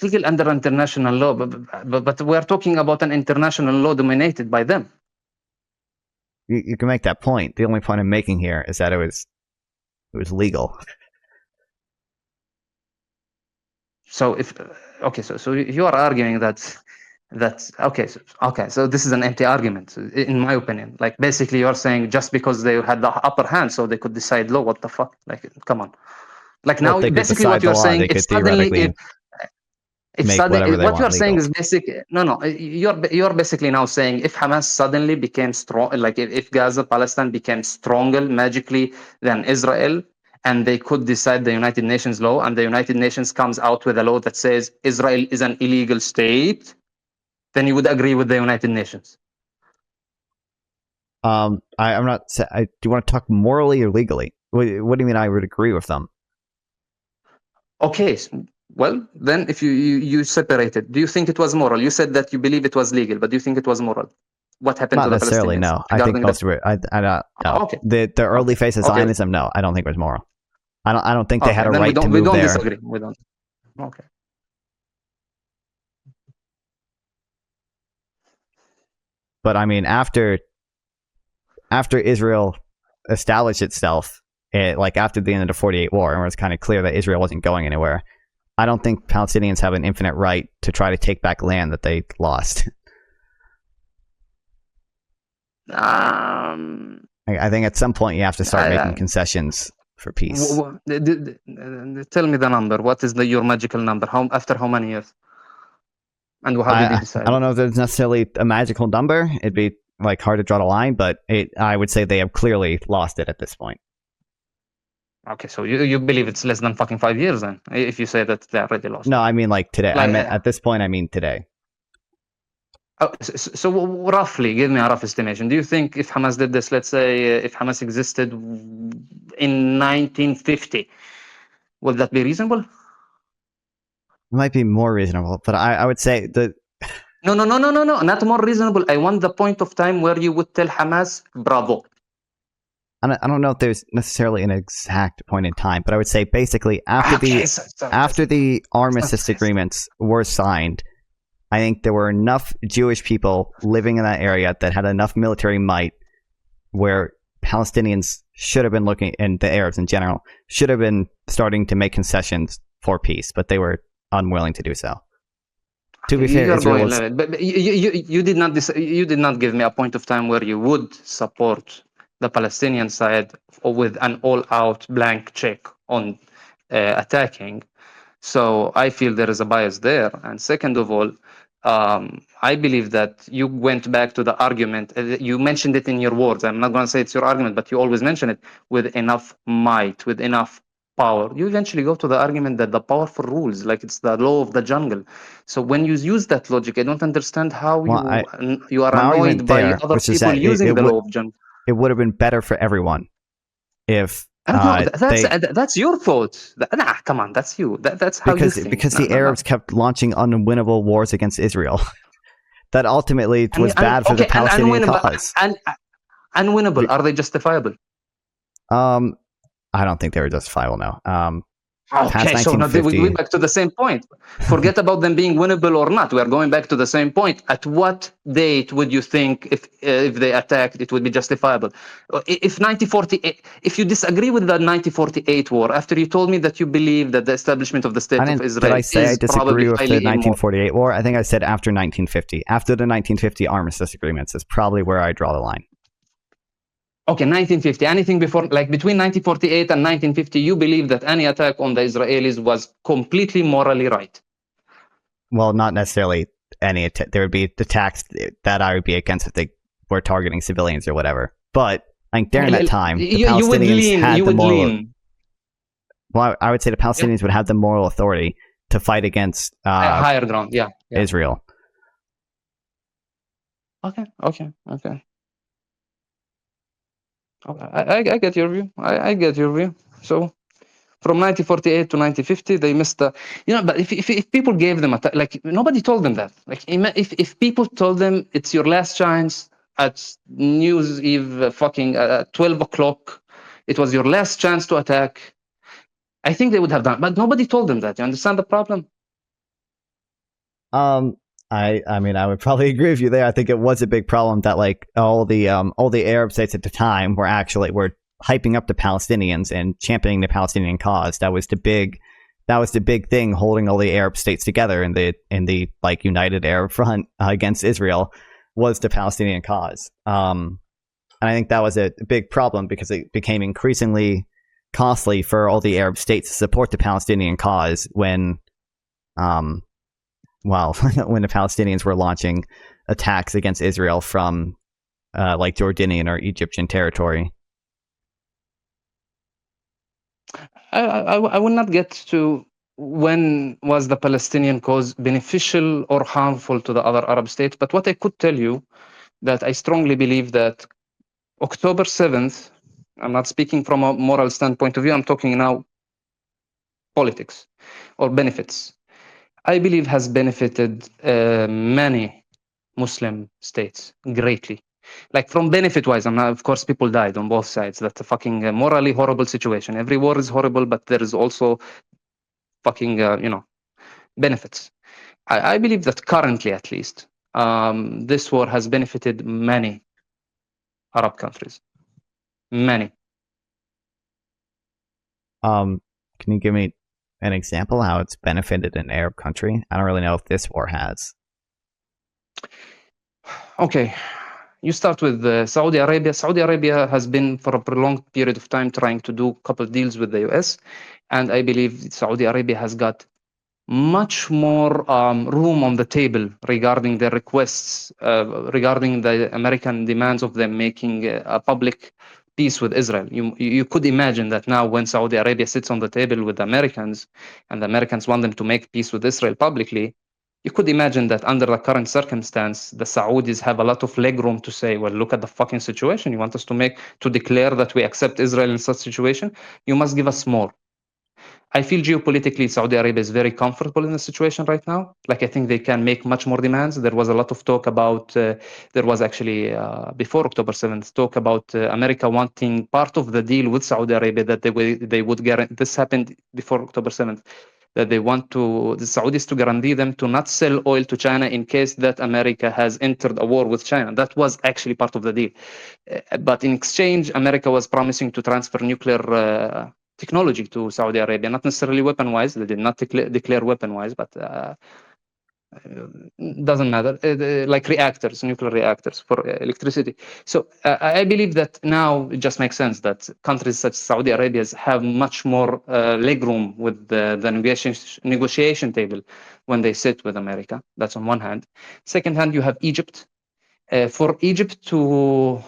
Legal under international law, but we're talking about an international law dominated by them. You can make that point. The only point I'm making here is that it was legal. So so you are arguing that so this is an empty argument in my opinion. Like basically you're saying just because they had the upper hand so they could decide law, what the fuck? Like come on. Like now basically what you're saying if suddenly what you're saying is you're basically now saying if Hamas suddenly became strong, like if Gaza, Palestine became stronger magically than Israel, and they could decide the United Nations law, and the United Nations comes out with a law that says Israel is an illegal state, then you would agree with the United Nations. I'm not. Do you want to talk morally or legally? What do you mean I would agree with them? Okay, well, then if you separate it, do you think it was moral? You said that you believe it was legal, but do you think it was moral? What happened Not to the necessarily, Palestinians? no. I think most of it. I don't. No. Okay. The early phase of Zionism, no, I don't think it was moral. I don't think they had a right to move there. We don't disagree. We don't. Okay. But I mean, after Israel established itself, after the end of the 48 war, and it was kind of clear that Israel wasn't going anywhere, I don't think Palestinians have an infinite right to try to take back land that they lost. I think at some point you have to start making concessions for peace. Tell me the number. What is your magical number? After how many years? And how did you decide? I don't know if there's necessarily a magical number. It'd be like hard to draw the line, but I would say they have clearly lost it at this point. Okay, so you believe it's less than fucking 5 years then, if you say that they already lost. No, I mean like today. I meant at this point, I mean today. So roughly, give me a rough estimation. Do you think if Hamas did this, let's say if Hamas existed in 1950, would that be reasonable? It might be more reasonable, but I would say that... No, not more reasonable. I want the point of time where you would tell Hamas, bravo. I don't know if there's necessarily an exact point in time, but I would say basically after the armistice agreements were signed, I think there were enough Jewish people living in that area that had enough military might where Palestinians should have been looking, and the Arabs in general, should have been starting to make concessions for peace, but they were unwilling to do so. To be fair, Israel was... But you did not give me a point of time where you would support the Palestinian side with an all-out blank check on attacking. So I feel there is a bias there. And second of all, I believe that you went back to the argument. You mentioned it in your words. I'm not going to say it's your argument, but you always mention it with enough might, with enough power. You eventually go to the argument that the powerful rules, like it's the law of the jungle. So when you use that logic, I don't understand how you are annoyed by other people using the law of jungle. It would have been better for everyone if that's your fault. Come on, that's you. That's how you think. Because the Arabs kept launching unwinnable wars against Israel. That ultimately was bad for the Palestinian cause. Unwinnable. Are they justifiable? I don't think they were justifiable. No. Okay, so now we're going back to the same point. Forget about them being winnable or not. We are going back to the same point. At what date would you think if they attacked, it would be justifiable? If 1948, if you disagree with the 1948 war, after you told me that you believe that the establishment of the state of Israel, did I say I disagree with the 1948 war? I think I said after 1950. After the 1950 armistice agreements is probably where I draw the line. Okay, 1950. Anything before, like between 1948 and 1950, you believe that any attack on the Israelis was completely morally right? Well, not necessarily any attack. There would be attacks that I would be against if they were targeting civilians or whatever. But like during that time, the Palestinians had the moral... Well, I would say the Palestinians would have the moral authority to fight against higher ground, Israel. Okay. I get your view. I get your view. So from 1948 to 1950, they missed the... but if people gave them like nobody told them that. Like if people told them it's your last chance at New Year's Eve, fucking 12 o'clock, it was your last chance to attack, I think they would have done. But nobody told them that. You understand the problem? I mean, I would probably agree with you there. I think it was a big problem that like all the Arab states at the time were hyping up the Palestinians and championing the Palestinian cause. That was the big thing holding all the Arab states together in the like United Arab Front against Israel was the Palestinian cause. And I think that was a big problem because it became increasingly costly for all the Arab states to support the Palestinian cause when when the Palestinians were launching attacks against Israel from like Jordanian or Egyptian territory. I will not get to when was the Palestinian cause beneficial or harmful to the other Arab states, but what I could tell you that I strongly believe that October 7th, I'm not speaking from a moral standpoint of view, I'm talking now politics or benefits. I believe has benefited many Muslim states greatly. Like from benefit-wise, of course, people died on both sides. That's a fucking morally horrible situation. Every war is horrible, but there is also fucking, benefits. I believe that currently, at least, this war has benefited many Arab countries. Many. Can you give me an example how it's benefited an Arab country? I don't really know if this war has. Okay, you start with Saudi Arabia. Saudi Arabia has been for a prolonged period of time trying to do a couple deals with the US, and I believe Saudi Arabia has got much more room on the table regarding their requests, regarding the American demands of them making a public peace with Israel. You could imagine that now when Saudi Arabia sits on the table with the Americans and the Americans want them to make peace with Israel publicly, you could imagine that under the current circumstance, the Saudis have a lot of leg room to say, well, look at the fucking situation. You want us to declare that we accept Israel in such situation? You must give us more. I feel geopolitically Saudi Arabia is very comfortable in the situation right now. Like, I think they can make much more demands. There was a lot of talk about, there was actually before October 7th, talk about America wanting part of the deal with Saudi Arabia that they would guarantee. This happened before October 7th, that they want the Saudis to guarantee them to not sell oil to China in case that America has entered a war with China. That was actually part of the deal. But in exchange, America was promising to transfer nuclear technology to Saudi Arabia, not necessarily weapon-wise. They did not declare weapon-wise, but doesn't matter. Like reactors, nuclear reactors for electricity. So I believe that now it just makes sense that countries such as Saudi Arabia have much more leg room with the negotiation table when they sit with America. That's on one hand. Second hand, you have Egypt. For Egypt to,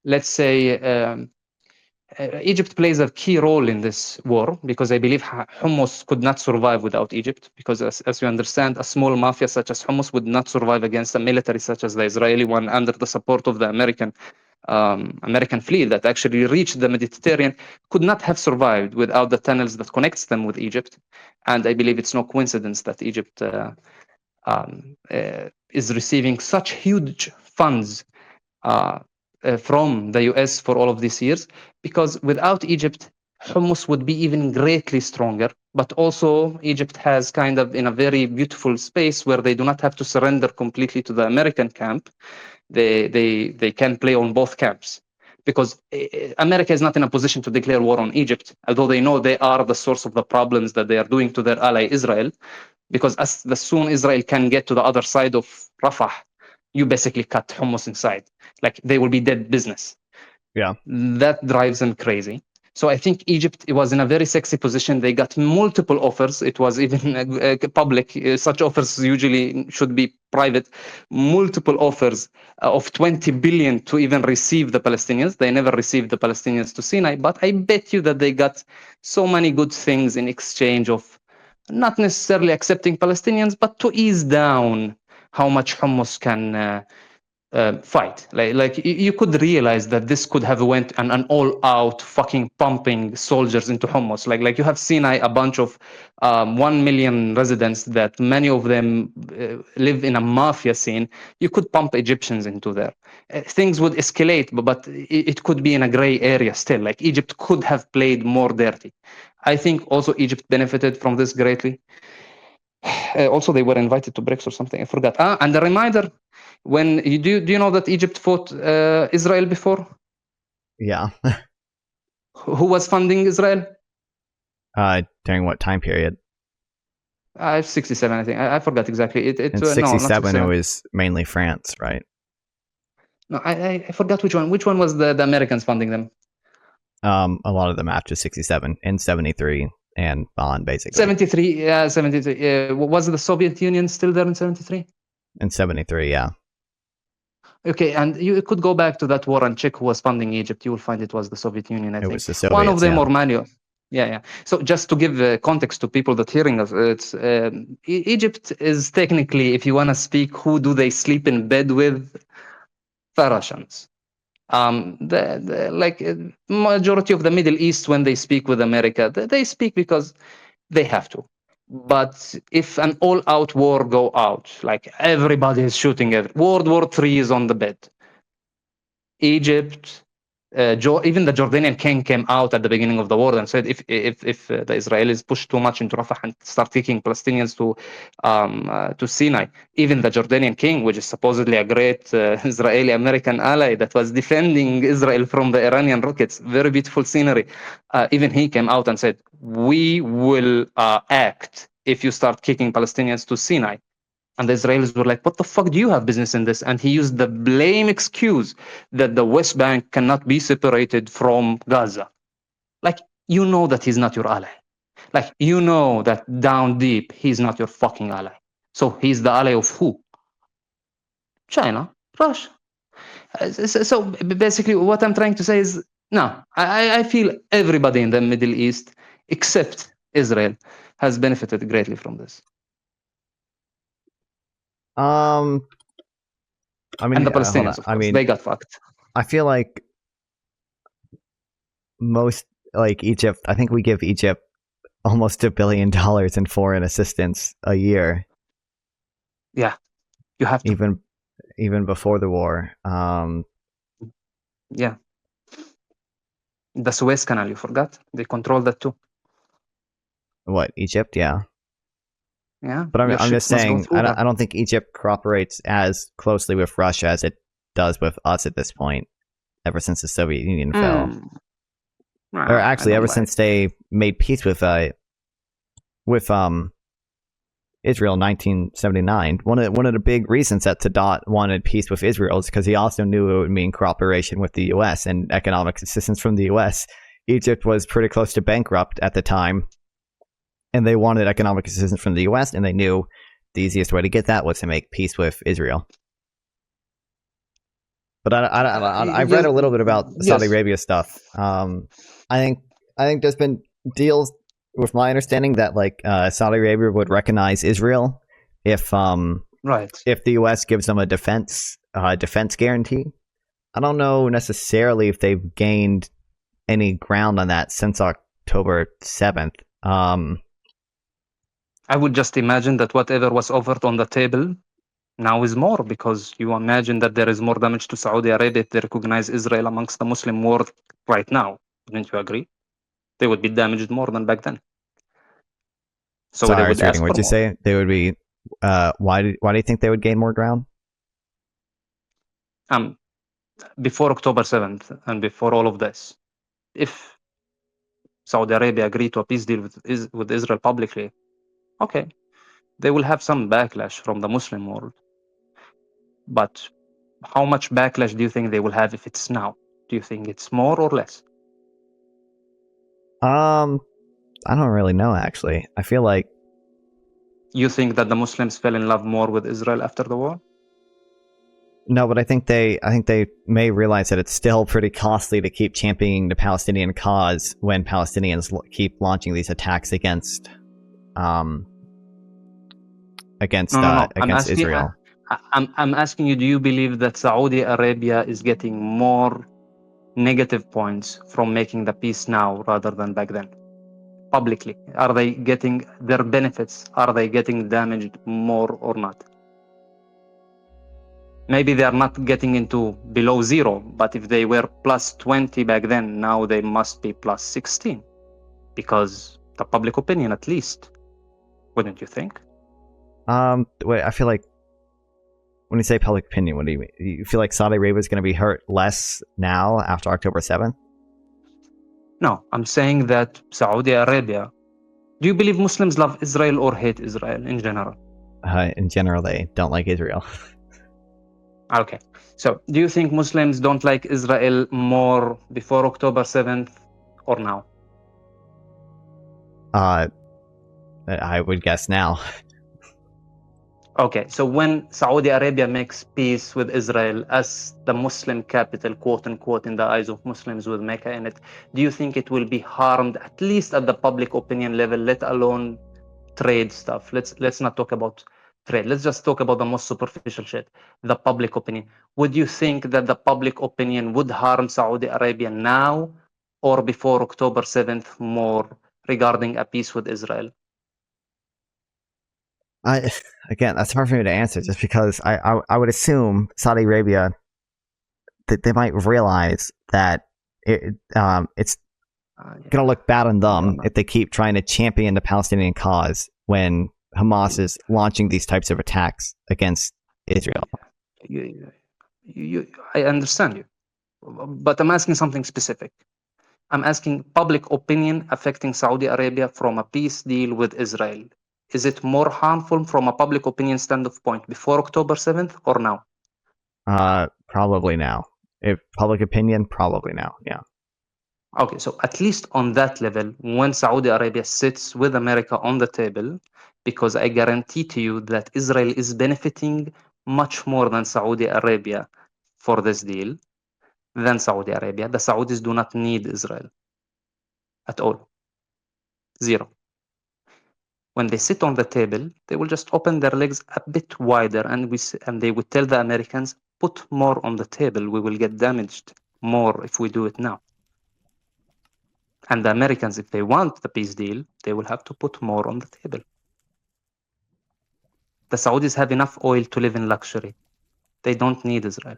let's say, Egypt plays a key role in this war because I believe Hummus could not survive without Egypt, because as you understand, a small mafia such as Hummus would not survive against a military such as the Israeli one under the support of the American fleet that actually reached the Mediterranean, could not have survived without the tunnels that connects them with Egypt. And I believe it's no coincidence that Egypt is receiving such huge funds from the US for all of these years, because without Egypt, Hummus would be even greatly stronger. But also, Egypt has kind of in a very beautiful space where they do not have to surrender completely to the American camp. They can play on both camps, because America is not in a position to declare war on Egypt, although they know they are the source of the problems that they are doing to their ally Israel. Because as soon Israel can get to the other side of Rafah, you basically cut Hummus inside. Like, they will be dead business. Yeah. That drives them crazy. So I think Egypt was in a very sexy position. They got multiple offers. It was even public. Such offers usually should be private. Multiple offers of 20 billion to even receive the Palestinians. They never received the Palestinians to Sinai, but I bet you that they got so many good things in exchange of not necessarily accepting Palestinians, but to ease down how much Hummus can fight. Like you could realize that this could have went an all-out fucking pumping soldiers into Hummus. Like you have seen a bunch of 1 million residents that many of them live in a mafia scene. You could pump Egyptians into there. Things would escalate, but it could be in a gray area still. Like, Egypt could have played more dirty. I think also Egypt benefited from this greatly. Also, they were invited to BRICS or something. I forgot. And a reminder: when you do you know that Egypt fought Israel before? Yeah. Who was funding Israel? During what time period? 67, I think. I forgot exactly. In No, not 67, 67. it was mainly France, right? No, I forgot which one. Which one was the Americans funding them? A lot of them after 67 and 73 and on, basically. 73. Yeah, 73. Was the Soviet Union still there in 73? In 73, yeah. Okay, and you could go back to that war and check who was funding Egypt. You will find it was the Soviet Union, I think. Was the Soviets, one of them, yeah. or manual. Yeah. So just to give context to people that hearing us, it's Egypt is technically, if you want to speak, who do they sleep in bed with? The Russians. Like majority of the Middle East, when they speak with America, they speak because they have to. But if an all-out war go out, like everybody is shooting, World War III is on the bed. Egypt, even the Jordanian king came out at the beginning of the war and said, if the Israelis push too much into Rafah and start taking Palestinians to Sinai, even the Jordanian king, which is supposedly a great Israeli-American ally that was defending Israel from the Iranian rockets, very beautiful scenery, even he came out and said, we will act if you start kicking Palestinians to Sinai. And the Israelis were like, what the fuck do you have business in this? And he used the blame excuse that the West Bank cannot be separated from Gaza. Like, you know that he's not your ally. Like, you know that down deep, he's not your fucking ally. So he's the ally of who? China, Russia. So basically, what I'm trying to say is, no, I feel everybody in the Middle East, except Israel, has benefited greatly from this. I mean, and the Palestinians, of course, they got fucked. I feel like most, like Egypt, I think we give Egypt almost $1 billion in foreign assistance a year. Yeah, you have to. Even before the war. Yeah. The Suez Canal, you forgot? They control that too. What, Egypt? Yeah. Yeah. But I'm just saying, I don't think Egypt cooperates as closely with Russia as it does with us at this point, ever since the Soviet Union fell. Or actually, ever since they made peace with Israel in 1979. One of the big reasons that Sadat wanted peace with Israel is because he also knew it would mean cooperation with the U.S. and economic assistance from the U.S. Egypt was pretty close to bankrupt at the time, and they wanted economic assistance from the U.S., and they knew the easiest way to get that was to make peace with Israel. But I've read a little bit about Saudi Arabia stuff. I think there's been deals, with my understanding, that like Saudi Arabia would recognize Israel if the U.S. gives them a defense guarantee. I don't know necessarily if they've gained any ground on that since October 7th. I would just imagine that whatever was offered on the table now is more, because you imagine that there is more damage to Saudi Arabia if they recognize Israel amongst the Muslim world right now. Wouldn't you agree? They would be damaged more than back then. So sorry, they would ask for what you say? They would be. Why do you think they would gain more ground? Before October 7th and before all of this, if Saudi Arabia agreed to a peace deal with Israel publicly, okay, they will have some backlash from the Muslim world. But how much backlash do you think they will have if it's now? Do you think it's more or less? I don't really know, actually. I feel like... You think that the Muslims fell in love more with Israel after the war? No, but I think they may realize that it's still pretty costly to keep championing the Palestinian cause when Palestinians keep launching these attacks against Israel. I'm asking you, do you believe that Saudi Arabia is getting more negative points from making the peace now rather than back then? Publicly, are they getting their benefits? Are they getting damaged more or not? Maybe they are not getting into below zero, but if they were plus 20 back then, now they must be plus 16, because the public opinion, at least, wouldn't you think? Wait, I feel like when you say public opinion, what do you mean? You feel like Saudi Arabia is going to be hurt less now after October 7th? No, I'm saying that Saudi Arabia... Do you believe Muslims love Israel or hate Israel in general? In general, they don't like Israel. Okay. So, do you think Muslims don't like Israel more before October 7th or now? I would guess now. Okay, so when Saudi Arabia makes peace with Israel as the Muslim capital, quote unquote, in the eyes of Muslims with Mecca in it, do you think it will be harmed, at least at the public opinion level, let alone trade stuff? Let's not talk about trade. Let's just talk about the most superficial shit, the public opinion. Would you think that the public opinion would harm Saudi Arabia now or before October 7th more regarding a peace with Israel? Again, that's hard for me to answer, just because I would assume Saudi Arabia, that they might realize that it's gonna look bad on them if they keep trying to champion the Palestinian cause when Hamas is launching these types of attacks against Israel. I understand you, but I'm asking something specific. I'm asking public opinion affecting Saudi Arabia from a peace deal with Israel. Is it more harmful from a public opinion standpoint before October 7th or now? Probably now. If public opinion, probably now. Yeah. Okay, so at least on that level, when Saudi Arabia sits with America on the table, because I guarantee to you that Israel is benefiting much more than Saudi Arabia for this deal than Saudi Arabia. The Saudis do not need Israel at all. Zero. When they sit on the table, they will just open their legs a bit wider and they would tell the Americans, put more on the table. We will get damaged more if we do it now. And the Americans, if they want the peace deal, they will have to put more on the table. The Saudis have enough oil to live in luxury. They don't need Israel.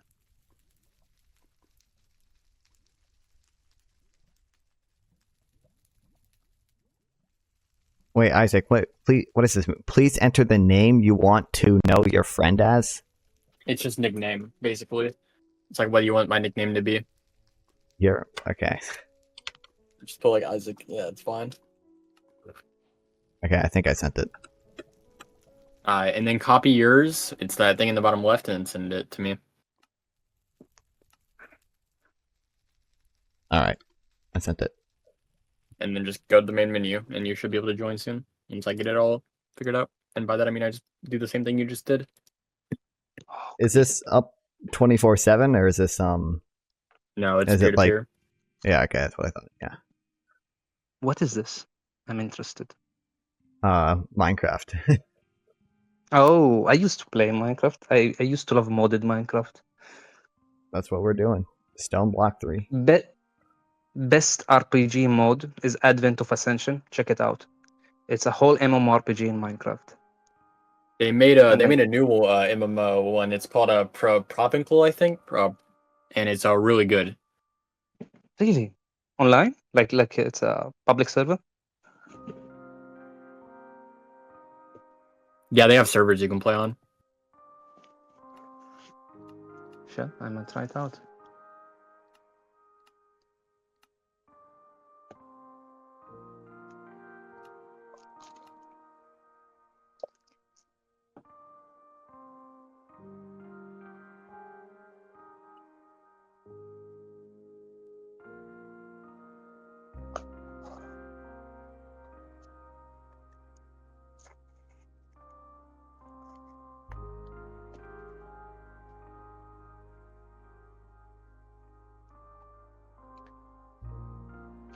Wait, Isaac, please, what is this? Please enter the name you want to know your friend as. It's just nickname, basically. It's like what you want my nickname to be. You're okay. Just put like Isaac. Yeah, it's fine. Okay, I think I sent it. And then copy yours. It's that thing in the bottom left, and send it to me. All right, I sent it. And then just go to the main menu, and you should be able to join soon. Once I get it all figured out. And by that I mean I just do the same thing you just did. Is this up 24/7 or is this No, it's Is it like- peer-to-peer. Yeah, okay, that's what I thought. Yeah. What is this? I'm interested. Minecraft. Oh, I used to play Minecraft. I used to love modded Minecraft. That's what we're doing. Stone Block 3. Best RPG mode is Advent of Ascension. Check it out. It's a whole MMORPG in Minecraft. They made a new MMO one. It's called a Provincial, I think. And it's really good. Really? Online? Like it's a public server? Yeah, they have servers you can play on. Sure, I might try it out.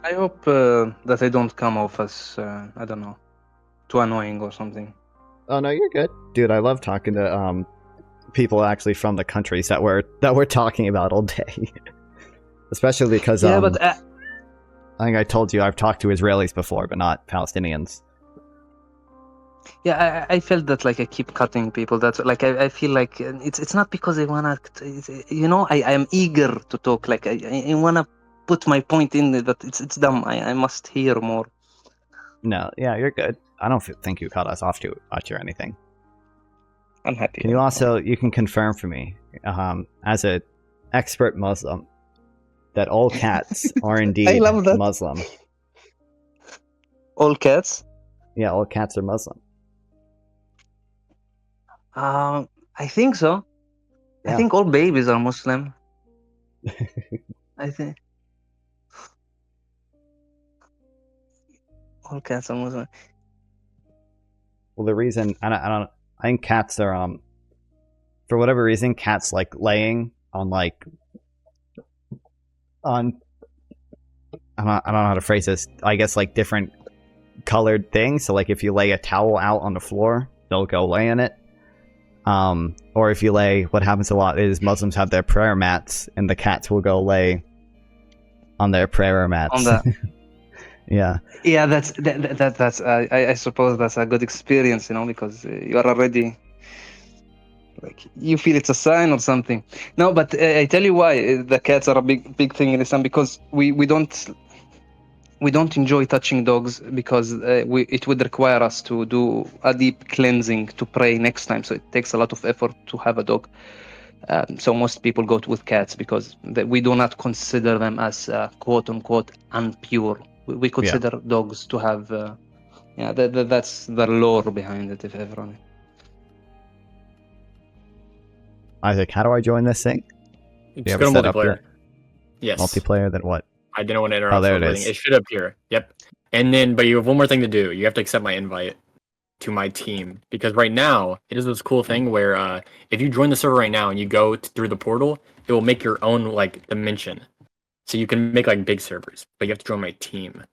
I hope that I don't come off as, I don't know, too annoying or something. Oh no, you're good, dude. I love talking to people actually from the countries that we're talking about all day. Especially because Yeah, but I think I told you I've talked to Israelis before, but not Palestinians. yeah, I felt that like I keep cutting people. That's like I feel like it's not because I wanna, you know, I am eager to talk. Like I wanna put my point in that it's dumb. I must hear more. No, yeah, you're good. I don't think you cut us off too much or anything. I'm happy. Can you can confirm for me, as an expert Muslim, that all cats are indeed love that. Muslim? All cats? Yeah, all cats are Muslim. I think so. I Yeah. think all babies are Muslim. I think all cats are Muslim. Well, the reason I think cats are for whatever reason cats like laying on I don't know how to phrase this. I guess like different colored things. So like if you lay a towel out on the floor, they'll go lay in it. Or if you lay, what happens a lot is Muslims have their prayer mats, and the cats will go lay on their prayer mats. On the Yeah. yeah, that's I suppose that's a good experience, you know, because you're already like you feel it's a sign or something. No, but I tell you why the cats are a big thing in Islam, because we don't enjoy touching dogs, because it would require us to do a deep cleansing to pray next time. So it takes a lot of effort to have a dog. So most people go with cats because we do not consider them as quote unquote impure. We consider dogs to have, that's the lore behind it, if ever. Isaac, how do I join this thing? Just go to multiplayer. Yes. Multiplayer, then what? I didn't want to interrupt. Oh, there it is. It should appear. Yep. And then, but you have one more thing to do. You have to accept my invite to my team, because right now it is this cool thing where if you join the server right now and you go through the portal, it will make your own like dimension. So you can make like big servers, but you have to join my team.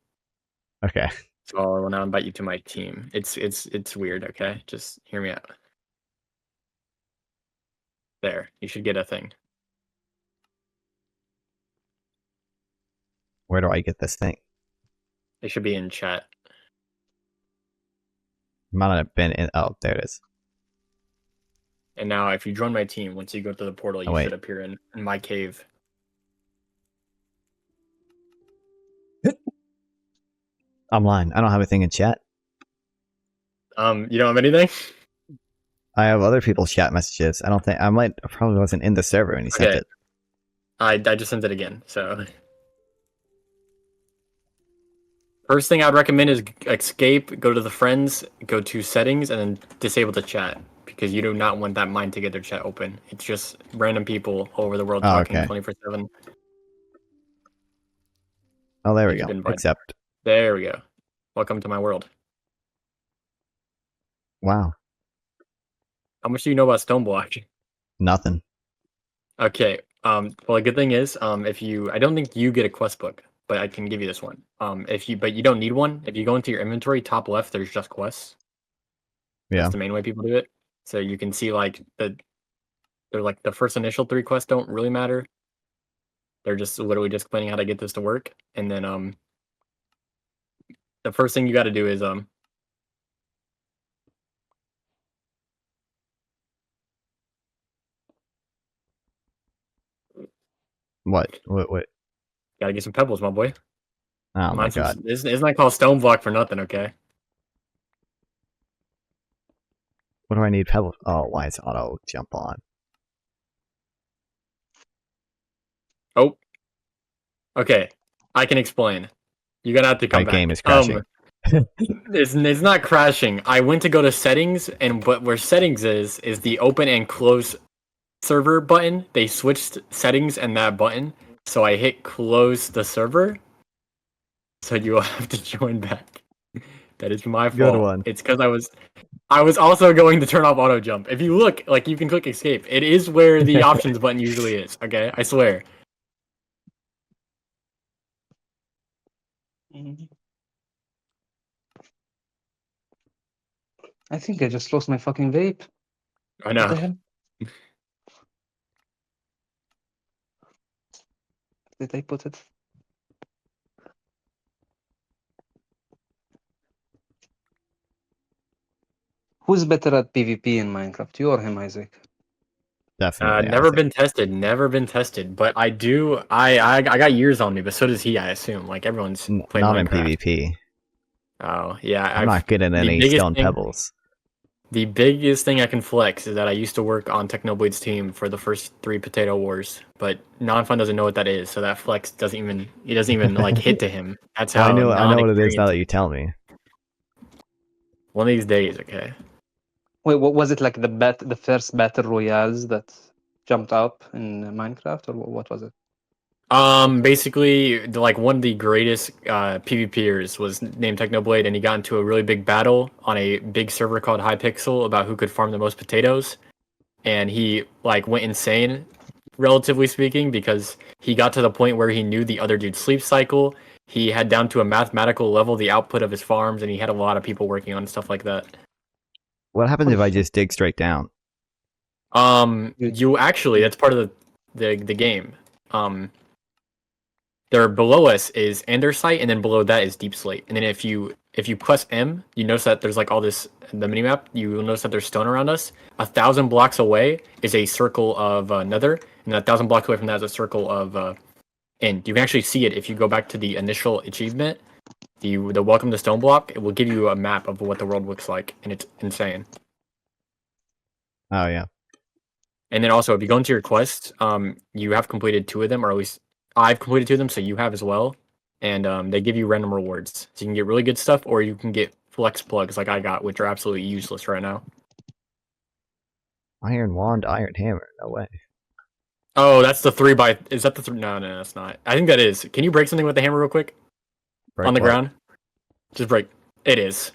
Okay. So I will now invite you to my team. It's weird. Okay, just hear me out. There, you should get a thing. Where do I get this thing? It should be in chat. Might have been in. Oh, there it is. And now, if you join my team, once you go to the portal, you should appear in my cave. I'm lying. I don't have anything in chat. You don't have anything? I have other people's chat messages. I don't think I probably wasn't in the server when you sent it. I just sent it again. So first thing I'd recommend is escape, go to the friends, go to settings, and then disable the chat, because you do not want that mind to get their chat open. It's just random people all over the world talking 24/7. Oh, there we go. Accept. There we go. Welcome to my world. Wow. How much do you know about Stoneblock? Nothing. Okay. Well, the good thing is, I don't think you get a quest book, but I can give you this one. But you don't need one. If you go into your inventory, top left, there's just quests. Yeah. That's the main way people do it. So you can see like they're like the first initial 3 quests don't really matter. They're just literally just explaining how to get this to work, and then the first thing you got to do is What? Gotta get some pebbles, my boy. Oh my god. It's not called Stoneblock for nothing, okay? What do I need pebbles? Oh, why is auto jump on? Oh. Okay. I can explain. You're gonna have to come back. My game is crashing. It's not crashing. I went to go to settings, but where settings is the open and close server button. They switched settings and that button, so I hit close the server. So you will have to join back. That is my fault. Good one. It's because I was also going to turn off auto jump. If you look, like, you can click escape. It is where the options button usually is. Okay, I swear. I think I just lost my fucking vape. I know. What the hell? Did I put it? Who's better at PvP in Minecraft, you or him, Isaac? Definitely. Never been tested, but I do. I got years on me, but so does he. I assume, like, everyone's playing not Minecraft. in PvP. Oh yeah, I'm not good at any stone pebbles. The biggest thing I can flex is that I used to work on Technoblade's team for the first 3 potato wars, but Nonfon doesn't know what that is, so that flex doesn't even like hit to him. That's how I know what it is now that you tell me. One of these days, okay. Wait, what was it, like the first battle royales that jumped up in Minecraft, or what was it? Basically, like, one of the greatest PvPers was named Technoblade, and he got into a really big battle on a big server called Hypixel about who could farm the most potatoes, and he like went insane, relatively speaking, because he got to the point where he knew the other dude's sleep cycle. He had down to a mathematical level the output of his farms, and he had a lot of people working on stuff like that. What happens if I just dig straight down? You actually, that's part of the game. There below us is andesite, and then below that is deep slate. And then if you press M, you notice that there's like all this the minimap. You will notice that there's stone around us. 1,000 blocks away is a circle of nether, and 1,000 blocks away from that is a circle of end. You can actually see it if you go back to the initial achievement, the welcome to stone block. It will give you a map of what the world looks like, and it's insane. Oh yeah. And then also, if you go into your quests, you have completed 2 of them, or at least I've completed 2 of them, so you have as well. And they give you random rewards. So you can get really good stuff, or you can get flex plugs like I got, which are absolutely useless right now. Iron wand, iron hammer. No way. Oh, that's the 3x. Is that the 3? No, that's not. I think that is. Can you break something with the hammer real quick? Break On the what? ground? Just break. It is.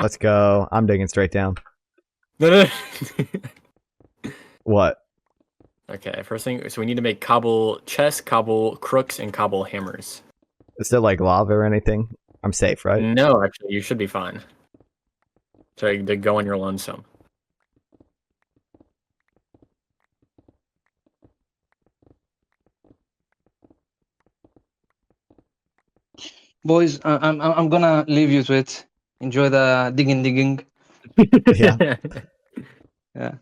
Let's go. I'm digging straight down. No. What? Okay, first thing, so we need to make cobble chests, cobble crooks, and cobble hammers. Is there like lava or anything? I'm safe, right? No, actually, you should be fine. So to go on your lonesome. Boys, I'm gonna leave you to it. Enjoy the digging. Yeah. Yeah.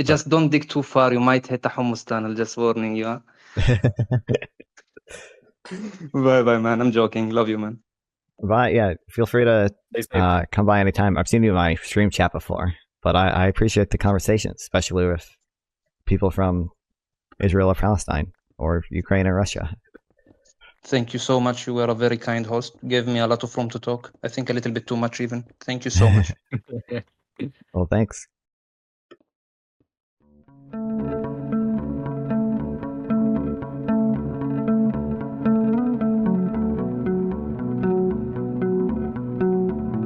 Just don't dig too far. You might hit a hummus tunnel. Just warning you. Huh? Bye, man. I'm joking. Love you, man. But yeah, feel free to come by anytime. I've seen you in my stream chat before, but I appreciate the conversation, especially with people from Israel or Palestine or Ukraine or Russia. Thank you so much. You were a very kind host. Gave me a lot of room to talk. I think a little bit too much even. Thank you so much. Well, thanks.